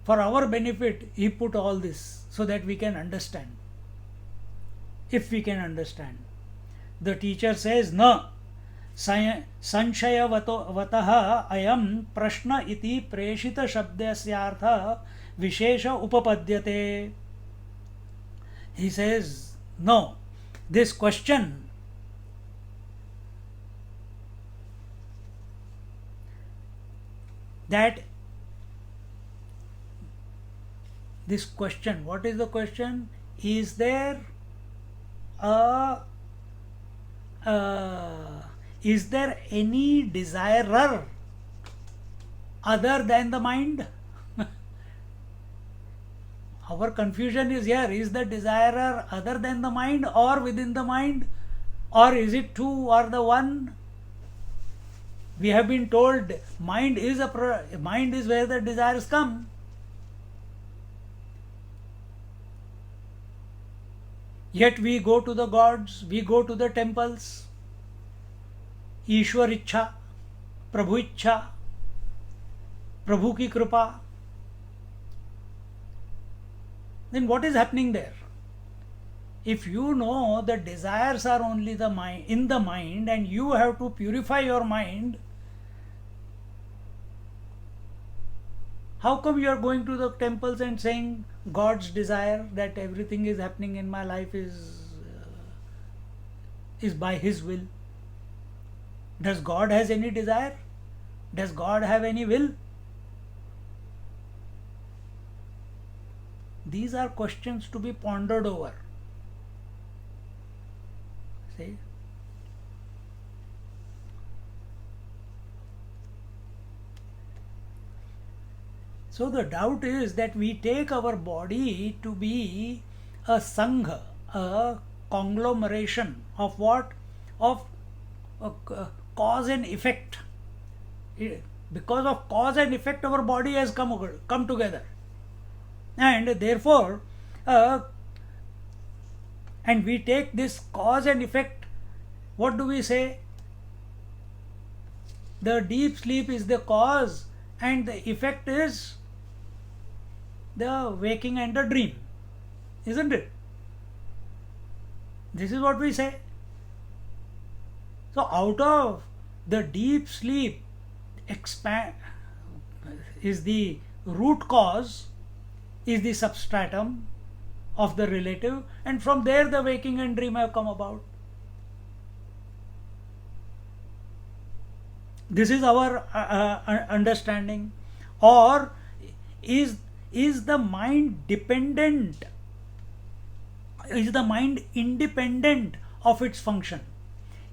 for our benefit he put all this so that we can understand. If we can understand, the teacher says na संशयवतः अयं प्रश्न इति प्रेषित शब्दस्यार्थः विशेष उपपद्यते. He says no, this question that this question, what is the question? Is there is there any desirer other than the mind? Our confusion is here. Is the desirer other than the mind or within the mind? Or is it two or the one? We have been told mind is where the desires come. Yet we go to the gods, we go to the temples. ईश्वर इच्छा, प्रभु इच्छा, प्रभु की कृपा. Then what is happening there? If you know the desires are only the mind, in the mind, and you have to purify your mind, how come you are going to the temples and saying God's desire, that everything is happening in my life is by His will? Does God has any desire? Does God have any will? These are questions to be pondered over. See? So the doubt is that we take our body to be a sangha, a conglomeration of what? Of cause and effect. Because of cause and effect, our body has come together, and therefore, and we take this cause and effect. What do we say? The deep sleep is the cause, and the effect is the waking and the dream, isn't it? This is what we say. So out of the deep sleep is the root cause, is the substratum of the relative, and from there the waking and dream have come about. This is our understanding. Or is the mind dependent? Is the mind independent of its function?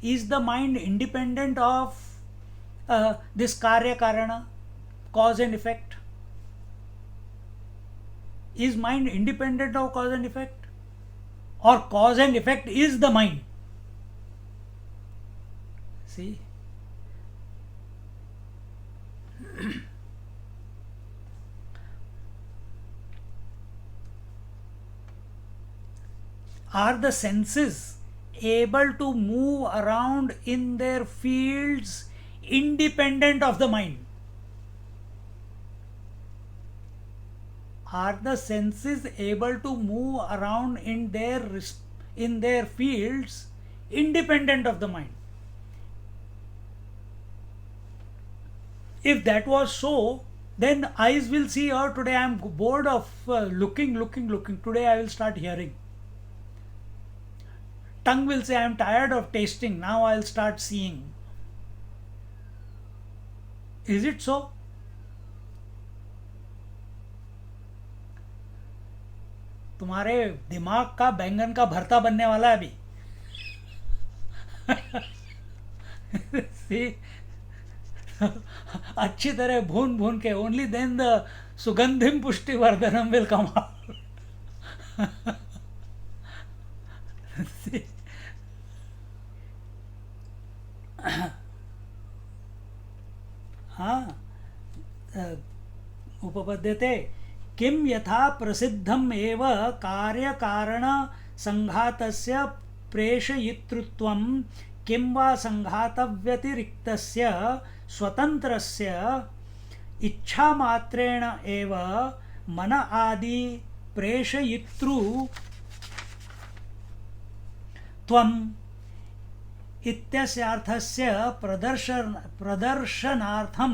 Is the mind independent of this karya karana, cause and effect? Is mind independent of cause and effect? Or cause and effect is the mind? See? Are the senses able to move around in their fields independent of the mind? Are the senses able to move around in their fields independent of the mind? If that was so, then eyes will see, oh, today I am bored of looking. Today I will start hearing. Tongue will say, I am tired of tasting. Now I will start seeing. Is it so? तुम्हारे दिमाग का बैंगन का भरता बनने वाला है अभी. See, अच्छी तरह भून भून के, ओनली देन द सुगंधिम पुष्टि वर्धनम विल कम आउट. हाँ, उपपद्यते किं यथा प्रसिद्धम एव कार्यकारण संघातस्य प्रेषयितृत्वं किं वा संघातव्यतिरिक्तस्य स्वतन्त्रस्य इच्छामात्रेण एव मन आदि प्रेषयितृ त्वम् इत्यस्यार्थस्य प्रदर्शनार्थं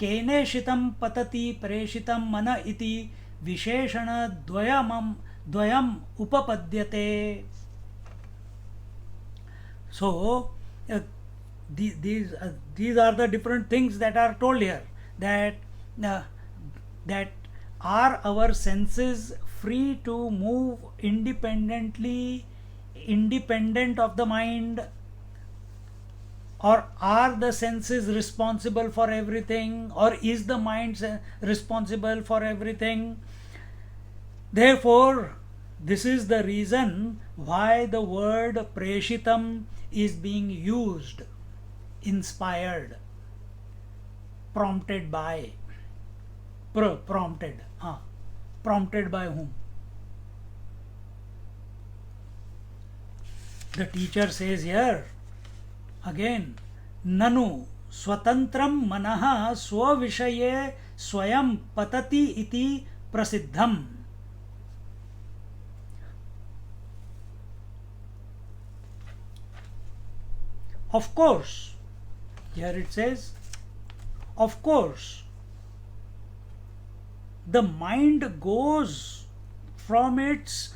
केनेषितं पतति प्रेषितं मन इति विशेषणद्वयम् उपपद्यते. So these are the different things that are told here, that are our senses free to move independently, independent of the mind, or are the senses responsible for everything, or is the mind responsible for everything? Therefore, this is the reason why the word preshitam is being used, inspired, prompted by. Prompted by whom? The teacher says here again, nanu स्वतंत्रम मनः स्वविषये स्वयं पतति इति प्रसिद्धम. Of course, here it says, of course, the mind goes from its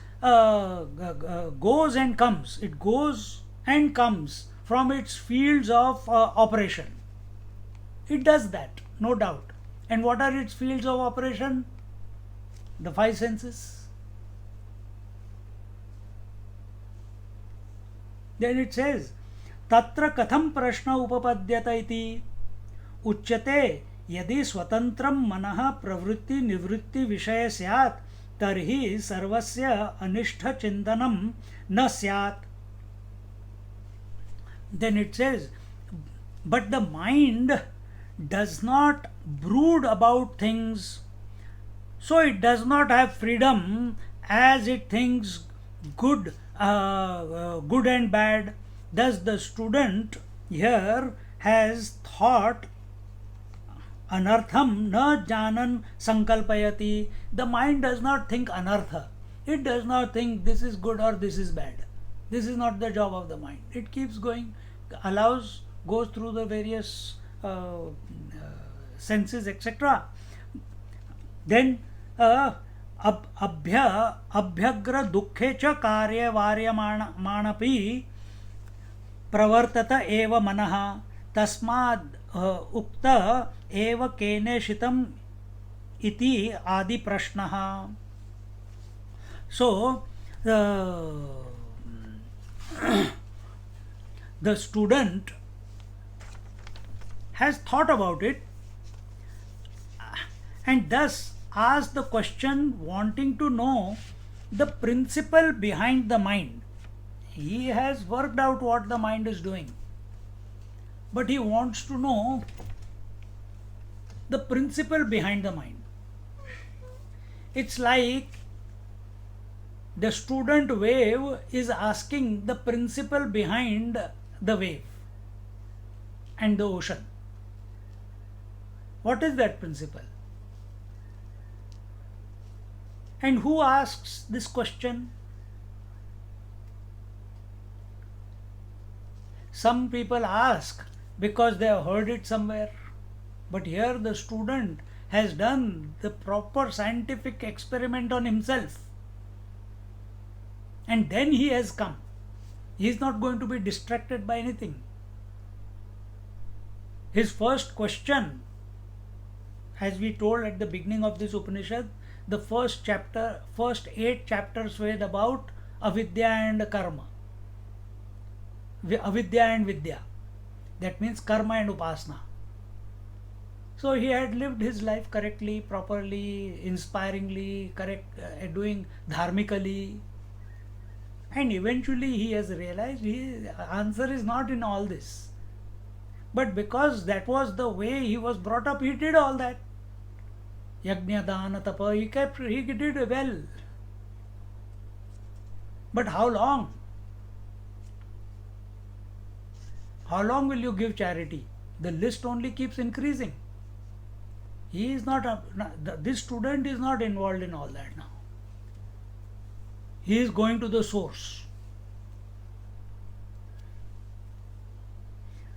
goes and comes. It goes and comes from its fields of operation. It does that, no doubt. And what are its fields of operation? The five senses. Then it says, तत्र कथं प्रश्न उपपद्यत इति उच्यते यदि स्वतंत्रं मनः प्रवृत्ति निवृत्ति विषय स्यात् तर्हि सर्वस्य अनिष्ठ चिन्तनं न स्यात्. Then it says, but the mind does not brood about things, so it does not have freedom as it thinks good and bad. Thus the student here has thought anartham na janan sankalpayati. The mind does not think anartha. It does not think this is good or this is bad. This is not the job of the mind. It keeps going, goes through the various senses, etc. Then अभ्यग्र दुःखे च कार्यवार्यमाणपि प्रवर्तत एव मनः तस्माद् उक्त एव केनेषितम् इति आदि प्रश्नः. So the student has thought about it and thus asked the question, wanting to know the principle behind the mind. He has worked out what the mind is doing, but he wants to know the principle behind the mind. It's like the student wave is asking the principle behind the wave and the ocean. What is that principle? And who asks this question? Some people ask because they have heard it somewhere. But here the student has done the proper scientific experiment on himself. And then he has come. He is not going to be distracted by anything. His first question As we told at the beginning of this Upanishad, the first 8 chapters were about avidya and karma, avidya and vidya. That means karma and upasana. So he had lived his life correctly, properly, inspiringly, doing dharmically, and eventually he has realized his answer is not in all this. But because that was the way he was brought up, he did all that. Yajna, dana, tapa, he did well. But how long? How long will you give charity? The list only keeps increasing. He is this student is not involved in all that now. He is going to the source.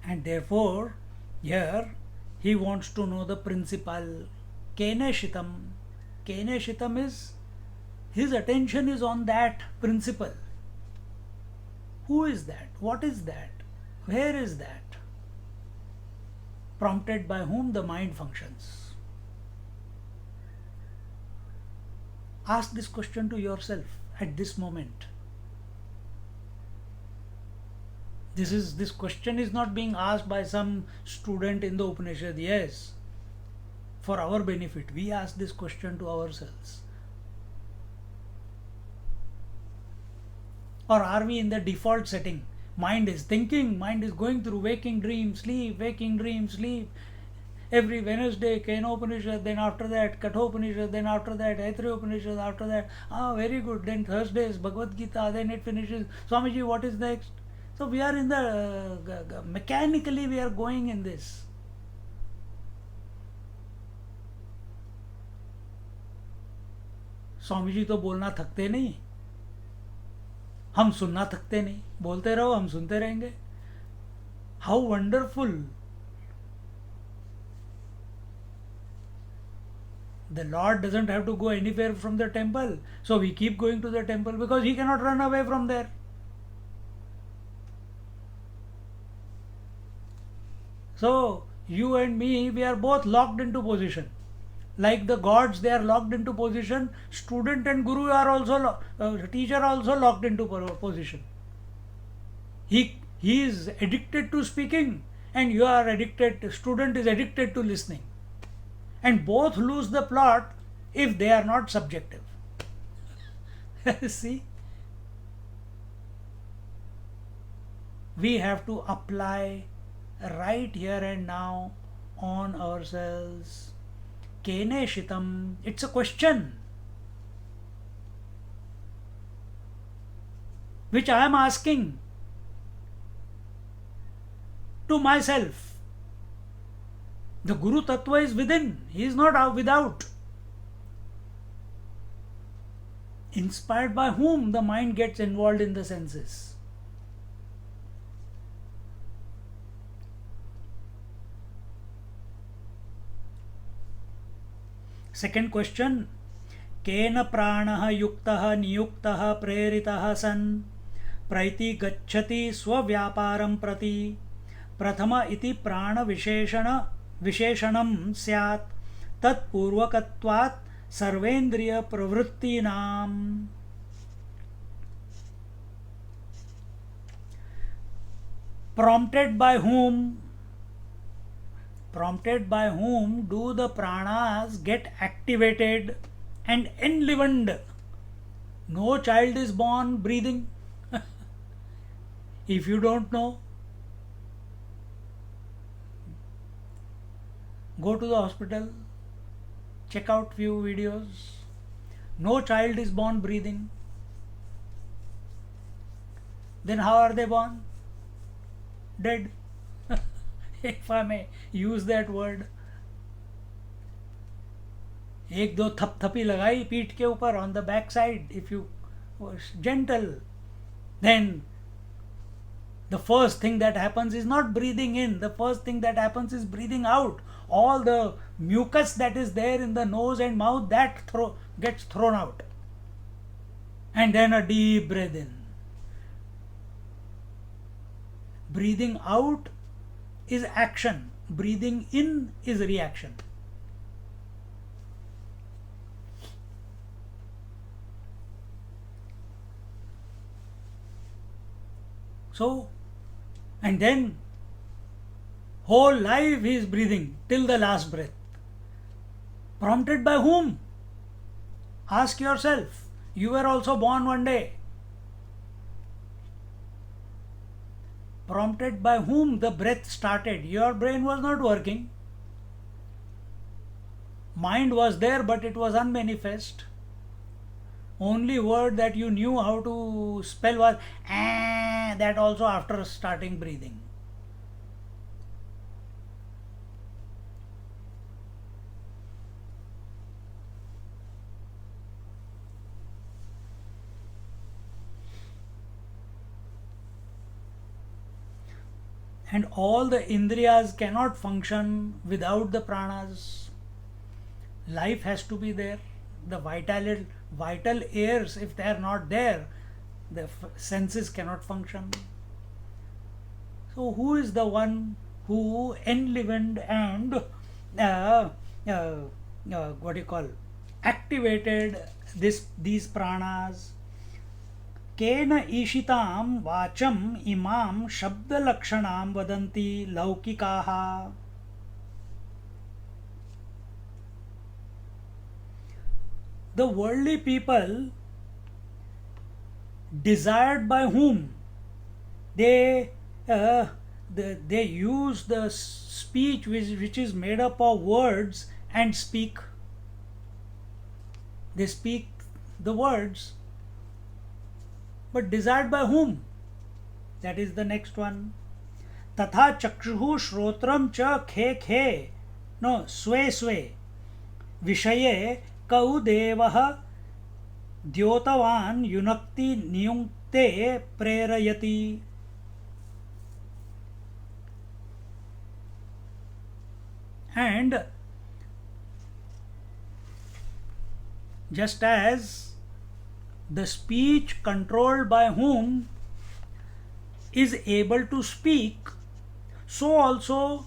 And therefore, here he wants to know the principle. Kene shitam. Kene shitam is, his attention is on that principle. Who is that? What is that? Where is that? Prompted by whom the mind functions. Ask this question to yourself at this moment. This question is not being asked by some student in the Upanishad. Yes, for our benefit, we ask this question to ourselves. Or are we in the default setting? Mind is thinking, mind is going through waking dream, sleep, waking dream, sleep. Every Wednesday, Kenopanishad, then after that, Kathopanishad, then after that, Aitreyopanishad, after that, very good. Then Thursday is Bhagavad Gita, then it finishes. Swamiji, what is next? So we are in the, mechanically we are going in this. Swami ji तो बोलना थकते नहीं, हम सुनना थकते नहीं. बोलते रहो, हम सुनते रहेंगे. How wonderful! The Lord doesn't have to go anywhere from the temple, so we keep going to the temple because he cannot run away from there. So you and me, we are both locked into position. Like the gods, they are locked into position. Student and guru are also, teacher also locked into position. He is addicted to speaking, and you are addicted. Student is addicted to listening, and both lose the plot if they are not subjective. See, we have to apply right here and now on ourselves. Kene shitam. It's a question which I am asking to myself. The Guru Tattva is within, he is not out without. Inspired by whom the mind gets involved in the senses. Second question, Kena pranaha yuktaha niyuktaha preritaha san praiti gacchati swavyaparam prati prathama iti prana visheshanam syat tat purvakatvat sarvendriya pravrittinam. Prompted by whom do the pranas get activated and enlivened? No child is born breathing. If you don't know, go to the hospital, check out few videos. No child is born breathing. Then how are they born? Dead. If I may use that word. एक दो थपथपी लगाई पीठ के ऊपर on the back side, if you was gentle, then the first thing that happens is not breathing in. The first thing that happens is breathing out. All the mucus that is there in the nose and mouth, that gets thrown out. And then a deep breath in. Breathing out is action. Breathing in is reaction. So, and then whole life he is breathing till the last breath. Prompted by whom? Ask yourself. You were also born one day. Prompted by whom the breath started? Your brain was not working. Mind was there, but it was unmanifest. Only word that you knew how to spell was that also after starting breathing. And all the indriyas cannot function without the pranas. Life has to be there. The vital airs, if they are not there, the senses cannot function. So, who is the one who enlivened and what do you call activated these pranas? केन ईशितां वाचम् इमां शब्दलक्षणां वदन्ति लौकिकाः. The worldly people, desired by whom, they they use the speech which is made up of words and speak. They speak the words, but desired by whom? That is the next one. Tatha chakshuhu shrotram cha khe khe no swe swe vishaye kau devah द्योतवान् युनक्ति नियुक्ते प्रेरयति. And just as the speech controlled by whom is able to speak, so also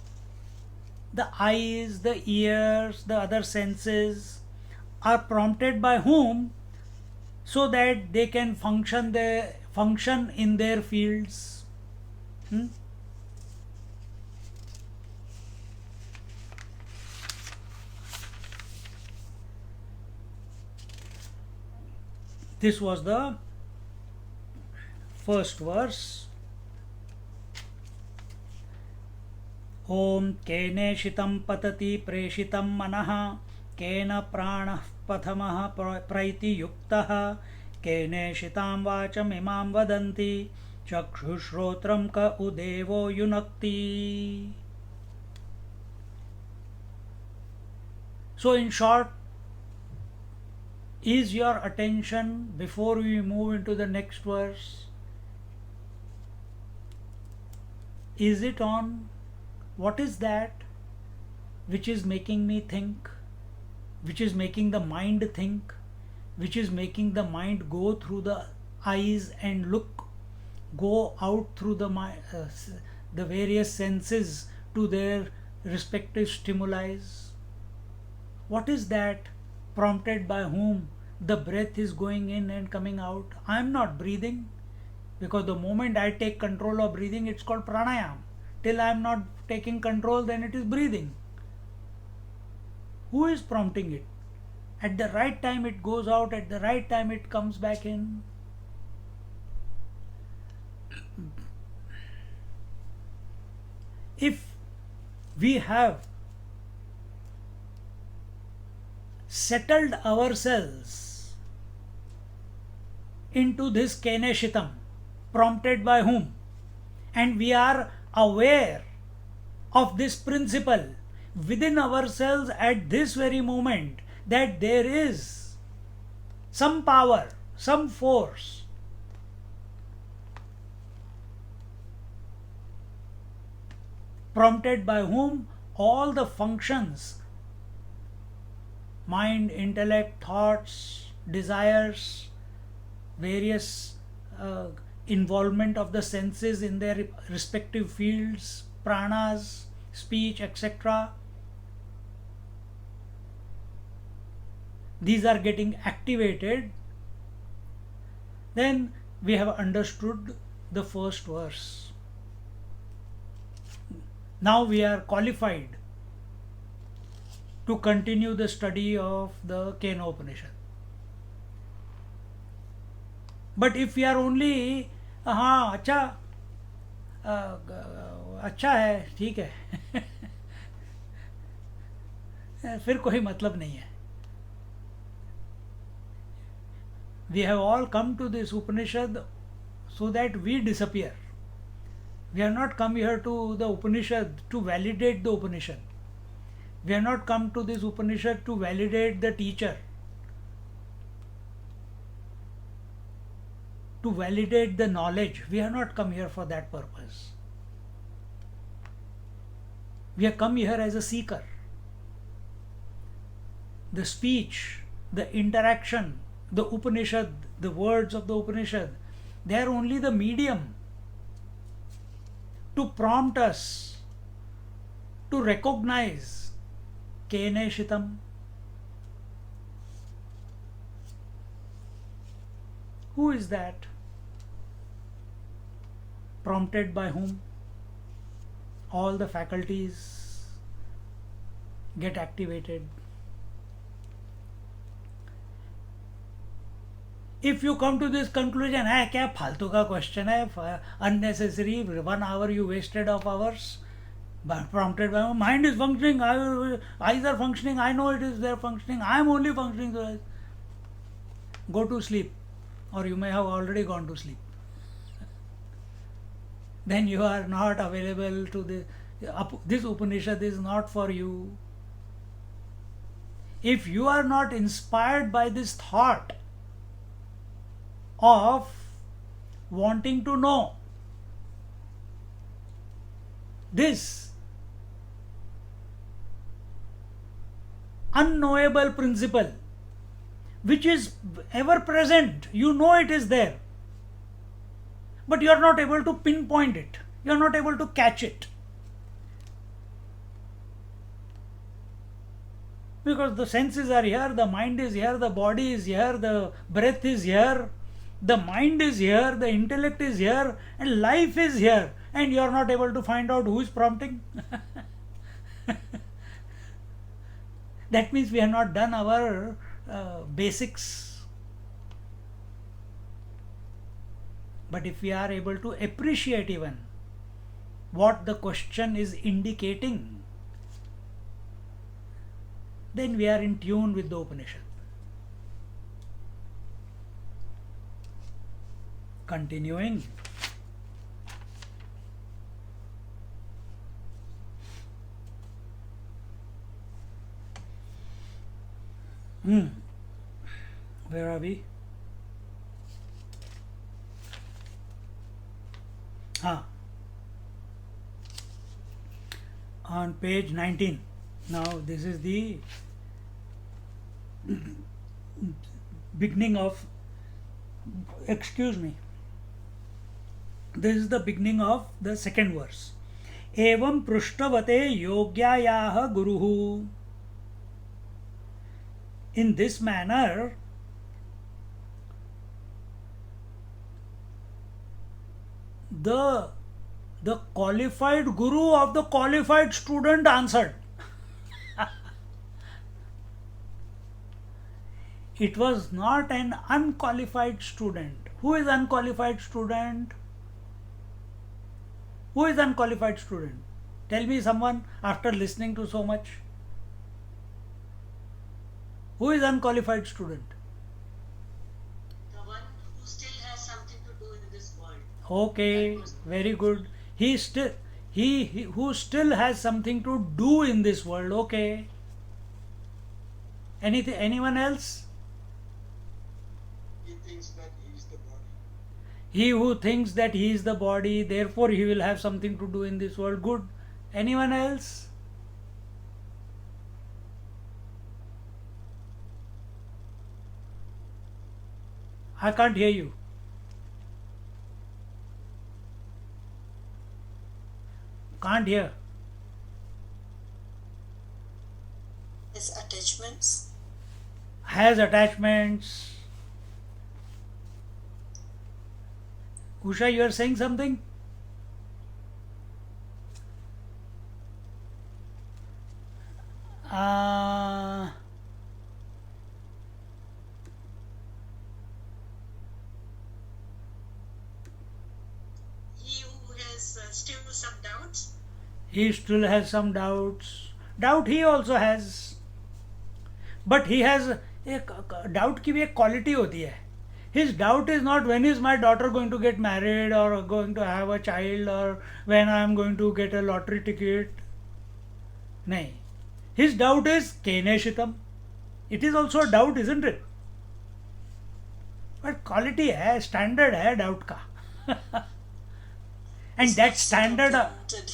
the eyes, the ears, the other senses are prompted by whom, so that they can function in their fields. This was the first verse. Om keneshitam patati preshitam manah kena pranah pathamah praiti yuktah keneshitam vacham imam vadanti chakshushrotram ka udevo yunakti. So in short, is your attention, before we move into the next verse, is it on what is that which is making me think, which is making the mind think, which is making the mind go through the eyes and go out through the various senses to their respective stimuli? What is that? Prompted by whom the breath is going in and coming out? I am not breathing, because the moment I take control of breathing, it's called pranayam. Till I am not taking control, then it is breathing. Who is prompting it? At the right time it goes out, at the right time it comes back in. If we have settled ourselves into this keneshitam, prompted by whom, and we are aware of this principle within ourselves at this very moment, that there is some power, some force prompted by whom all the functions, mind, intellect, thoughts, desires, various involvement of the senses in their respective fields, pranas, speech, etc., these are getting activated. Then we have understood the first verse. Now we are qualified to continue the study of the Kena Upanishad. But if we are only हाँ अच्छा अच्छा है ठीक है फिर कोई मतलब नहीं है. We have all come to this Upanishad so that we disappear. We have not come here to the Upanishad to validate the Upanishad. We have not come to this Upanishad to validate the teacher, to validate the knowledge. We have not come here for that purpose. We have come here as a seeker. The speech, the interaction, the Upanishad, the words of the Upanishad, they are only the medium to prompt us to recognize Kene Shitam. Who is that? Prompted by whom? All the faculties get activated. If you come to this conclusion, है क्या फालतू का question है, unnecessary 1 hour you wasted of hours, prompted by mind is functioning, eyes are functioning, I know it is there functioning, I am only functioning. Go to sleep, or you may have already gone to sleep. Then you are not available to this Upanishad is not for you. If you are not inspired by this thought of wanting to know this unknowable principle which is ever present, you know it is there, but you are not able to pinpoint it, you are not able to catch it, because the senses are here, the mind is here, the body is here, the breath is here, the mind is here, the intellect is here, and life is here, and you are not able to find out who is prompting. That means we have not done our basics. But if we are able to appreciate even what the question is indicating, then we are in tune with the Upanishad. Continuing. Where are we? On page 19. Now this is the beginning of, excuse me, this is the beginning of the second verse. Evam prushtvate yogyayaha guruhu. In this manner, the qualified guru of the qualified student answered. It was not an unqualified student. Who is unqualified student? Who is unqualified student? Tell me someone after listening to so much. Who is unqualified student? The one who still has something to do in this world. Okay, very good. He who still has something to do in this world. Okay. Anyone else? He thinks that he is the body. He who thinks that he is the body, therefore he will have something to do in this world. Good. Anyone else? I can't hear you. Can't hear. His attachments. Has attachments. Usha, you are saying something? Uh, He who has still some doubts. he still has some doubts. Doubt he also has. But he has एक doubt की भी एक quality होती है. His doubt is not when is my daughter going to get married or going to have a child or when I am going to get a lottery ticket. नहीं. His doubt is केने शितम. It is also a doubt, isn't it? But quality है, standard है doubt का. And It's that not standard, single-pointed.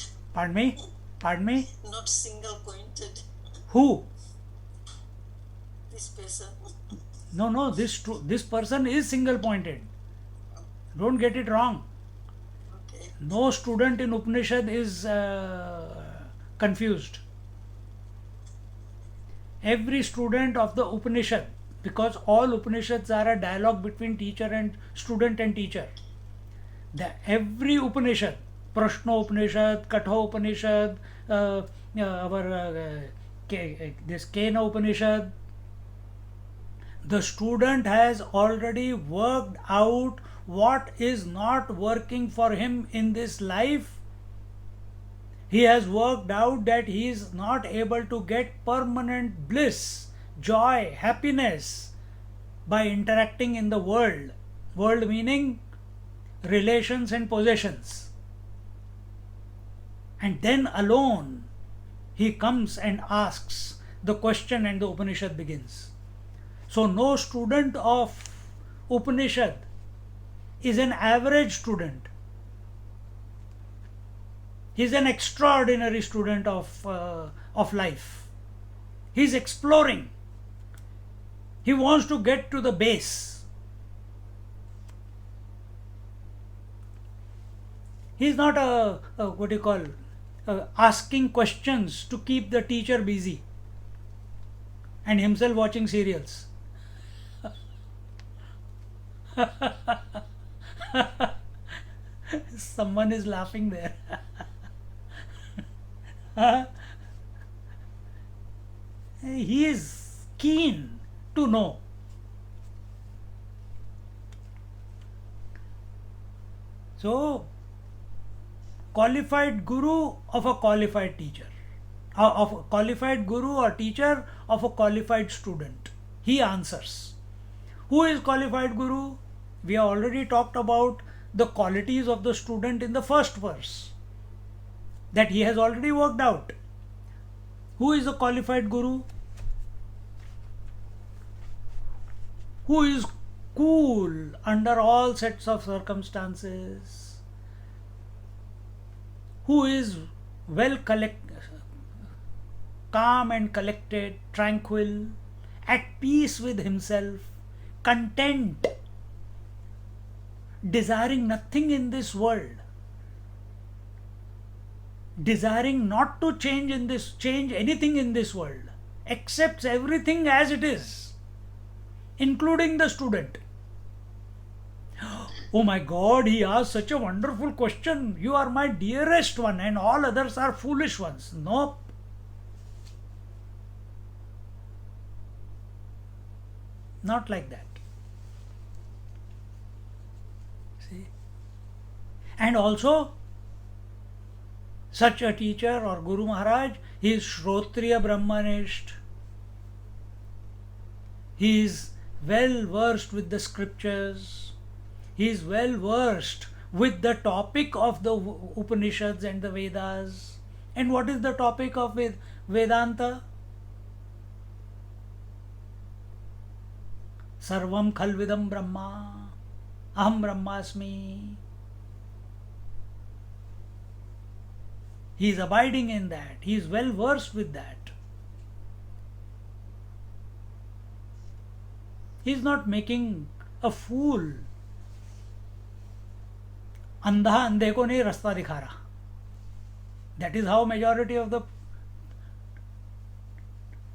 pardon me, Not single-pointed. who? This person. No, this person is single pointed. Don't get it wrong. Okay. No student in Upanishad is confused. Every student of the Upanishad, because all Upanishads are a dialogue between teacher and student and teacher. Every Upanishad, Prashna Upanishad, Katha Upanishad, this Kena Upanishad, the student has already worked out what is not working for him in this life. He has worked out that he is not able to get permanent bliss, joy, happiness by interacting in the world. World meaning relations and possessions. And then alone he comes and asks the question and the Upanishad begins. So no student of Upanishad is an average student. He is an extraordinary student of life. He is exploring. He wants to get to the base. He is not what do you call asking questions to keep the teacher busy and himself watching serials. Someone is laughing there. He is keen to know. So, qualified guru of a qualified teacher, of a qualified guru or teacher of a qualified student. He answers. Who is qualified guru? We have already talked about the qualities of the student in the first verse that he has already worked out. Who is a qualified guru? Who is cool under all sets of circumstances? Who is calm and collected, tranquil, at peace with himself, content, desiring nothing in this world, desiring not to change anything in this world, accepts everything as it is, including the student. Oh my God, he asked such a wonderful question. You are my dearest one, and all others are foolish ones. Nope. Not like that. See? And also, such a teacher or Guru Maharaj, he is Shrotriya Brahmanist. He is well versed with the scriptures. He is well versed with the topic of the Upanishads and the Vedas. And what is the topic of Vedanta? Sarvam Khalvidam Brahma, Aham Brahmasmi. He is abiding in that. He is well versed with that. He is not making a fool. अंधा अंधे को नहीं रास्ता दिखा रहा. That is how majority of the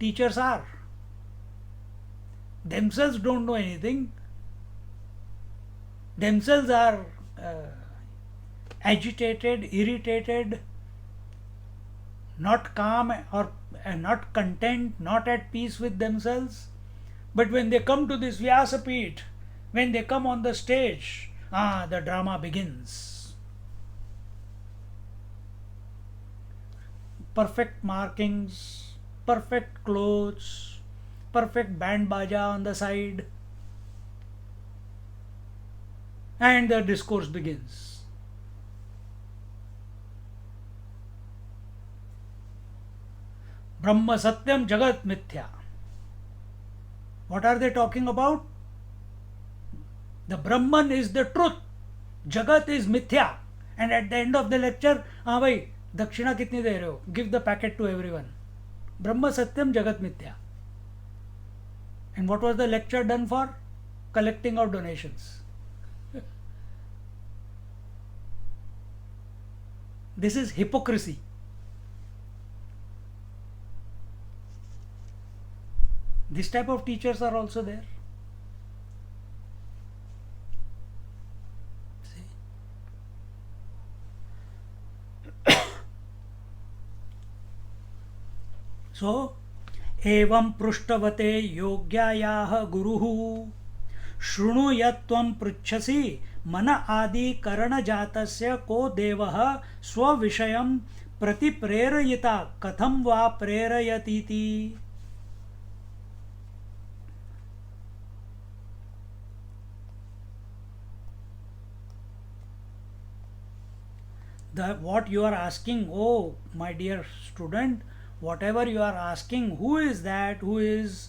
teachers are. Themselves don't know anything. Themselves are agitated, irritated, not calm or not content, not at peace with themselves. But when they come to this Vyasapit, when they come on the stage, the drama begins. Perfect markings, perfect clothes, perfect band baja on the side, and the discourse begins. Brahma Satyam Jagat Mithya. What are they talking about? The Brahman is the truth, Jagat is Mithya. And at the end of the lecture, bhai, Dakshina kitni de rahe ho? Give the packet to everyone. Brahma Satyam Jagat Mithya. And what was the lecture done for? Collecting of donations. This is hypocrisy. This type of teachers are also there. See? So, एवं पृष्ठवते योग्यायाः गुरुः शृणुयत्वं पृच्छसि मन आदि करणजातस्य को देवः स्वविषयं प्रति प्रेरयिता कथं वा प्रेरयतीति. What you are asking, oh my dear student, whatever you are asking, who is that who is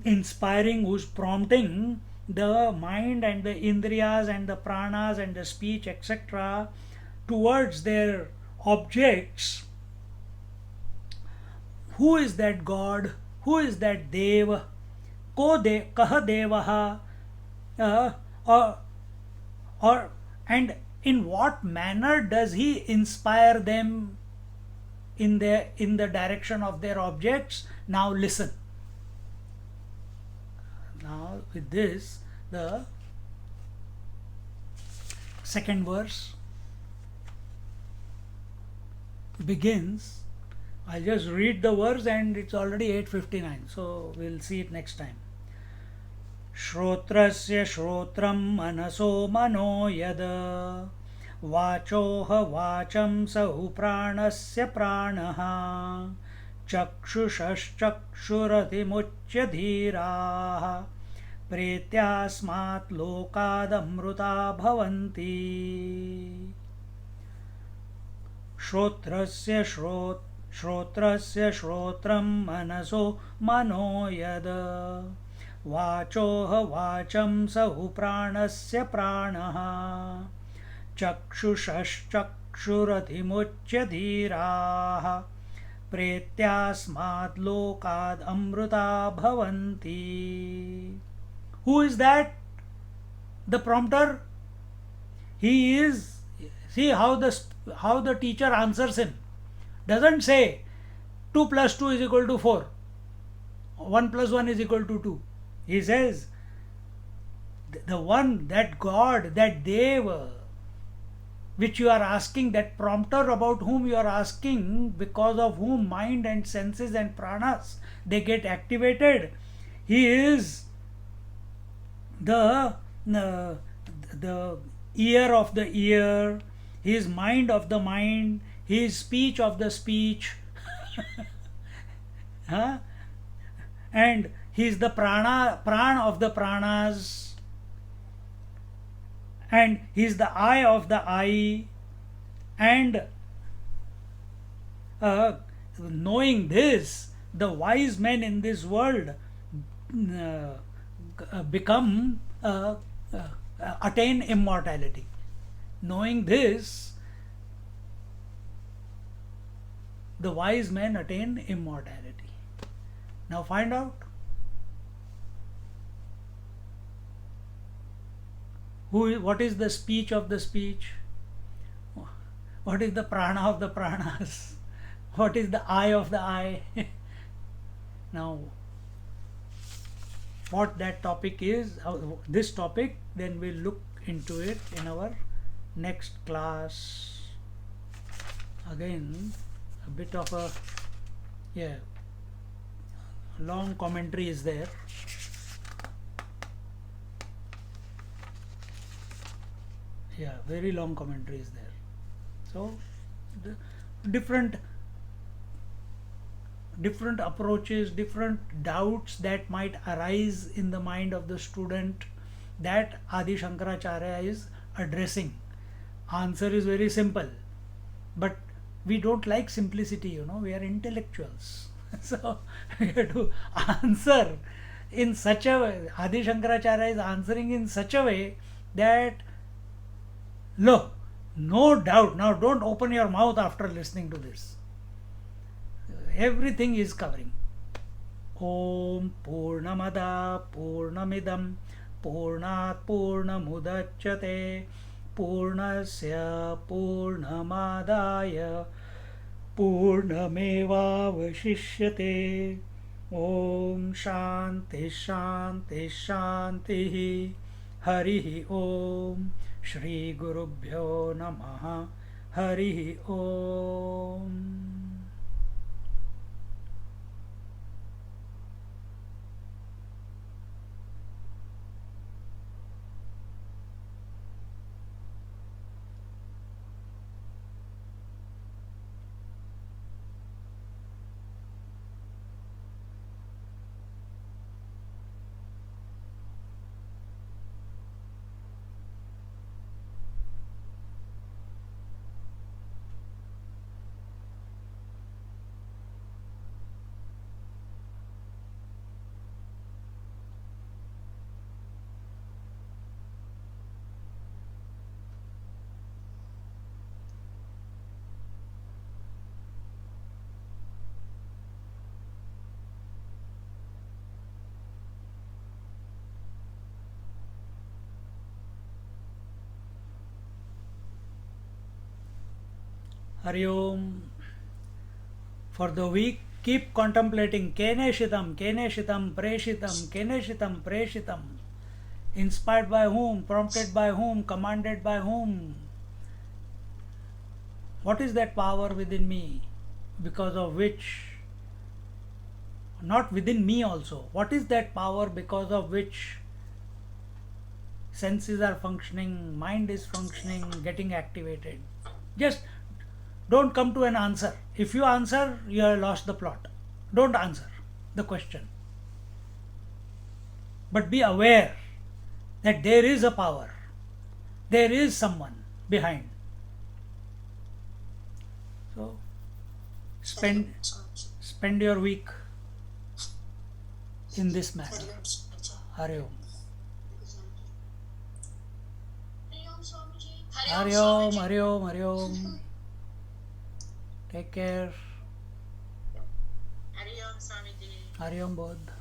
inspiring, who is prompting the mind and the indriyas and the pranas and the speech, etc., towards their objects? Who is that God? Who is that Dev? Kaha Devaha? And in what manner does he inspire them in the direction of their objects? Now listen. Now with this, the second verse begins. I'll just read the verse and it's already 8:59, so we'll see it next time. श्रोत्रस्य श्रोत्रं मनसो मनो यद वाचोह वाचं सहु प्राणस्य प्राणः चक्षुषश्चक्षुरतिमुच्य धीराः प्रेत्यास्मात् लोकादमृता भवन्ति. श्रोत्रस्य श्रोत्रं मनसो मनो यद वाचोह वाचं सहु प्राणस्य प्राणः चक्षुषश्चक्षुरतिमुच्य धीराः प्रेत्यास्मात् लोकाद् अमृता भवन्ति. Who is that? The prompter. He is. See how the teacher answers him. Doesn't say 2 plus 2 is equal to 4. 1 plus 1 is equal to 2. He says, the one, that God, that Deva, which you are asking, that prompter about whom you are asking, because of whom mind and senses and pranas, they get activated. He is the ear of the ear, he is mind of the mind, he is speech of the speech. Huh? And he is the prana of the pranas, and he is the eye of the eye. And knowing this, the wise men in this world attain immortality. Knowing this, the wise men attain immortality. Now find out. What is the speech of the speech? What is the prana of the pranas? What is the eye of the eye? Now, what that topic is, this topic, then we'll look into it in our next class. Again, a bit of a long commentary is there. Very long commentary is there. So the different approaches, different doubts that might arise in the mind of the student, that Adi Shankaracharya is addressing. Answer is very simple, but we don't like simplicity, we are intellectuals. So we have to answer in such a way. Adi Shankaracharya is answering in such a way that, look, no doubt, now don't open your mouth after listening to this. Everything is covering. Om Purnamada Purnamidam Purnat Purnamudachyate Purnasya Purnamadaya Purnamevavashishyate. Om Shanti Shanti Shanti. Harihi Om. Shri Gurubhyo Namaha. Harihi Om. Hari Om. For the week, keep contemplating Keneshitam, Keneshitam, Preshitam, Keneshitam, Preshitam. Inspired by whom? Prompted by whom? Commanded by whom? What is that power within me, because of which, not within me also, what is that power because of which senses are functioning, mind is functioning, getting activated? Just don't come to an answer. If you answer, you have lost the plot. Don't answer the question. But be aware that there is a power. There is someone behind. So spend your week in this manner. Hari Om. Hari Om, Hari Om, Hari Om. Take care. Hari Om Swamiji. Hari Om Bodh.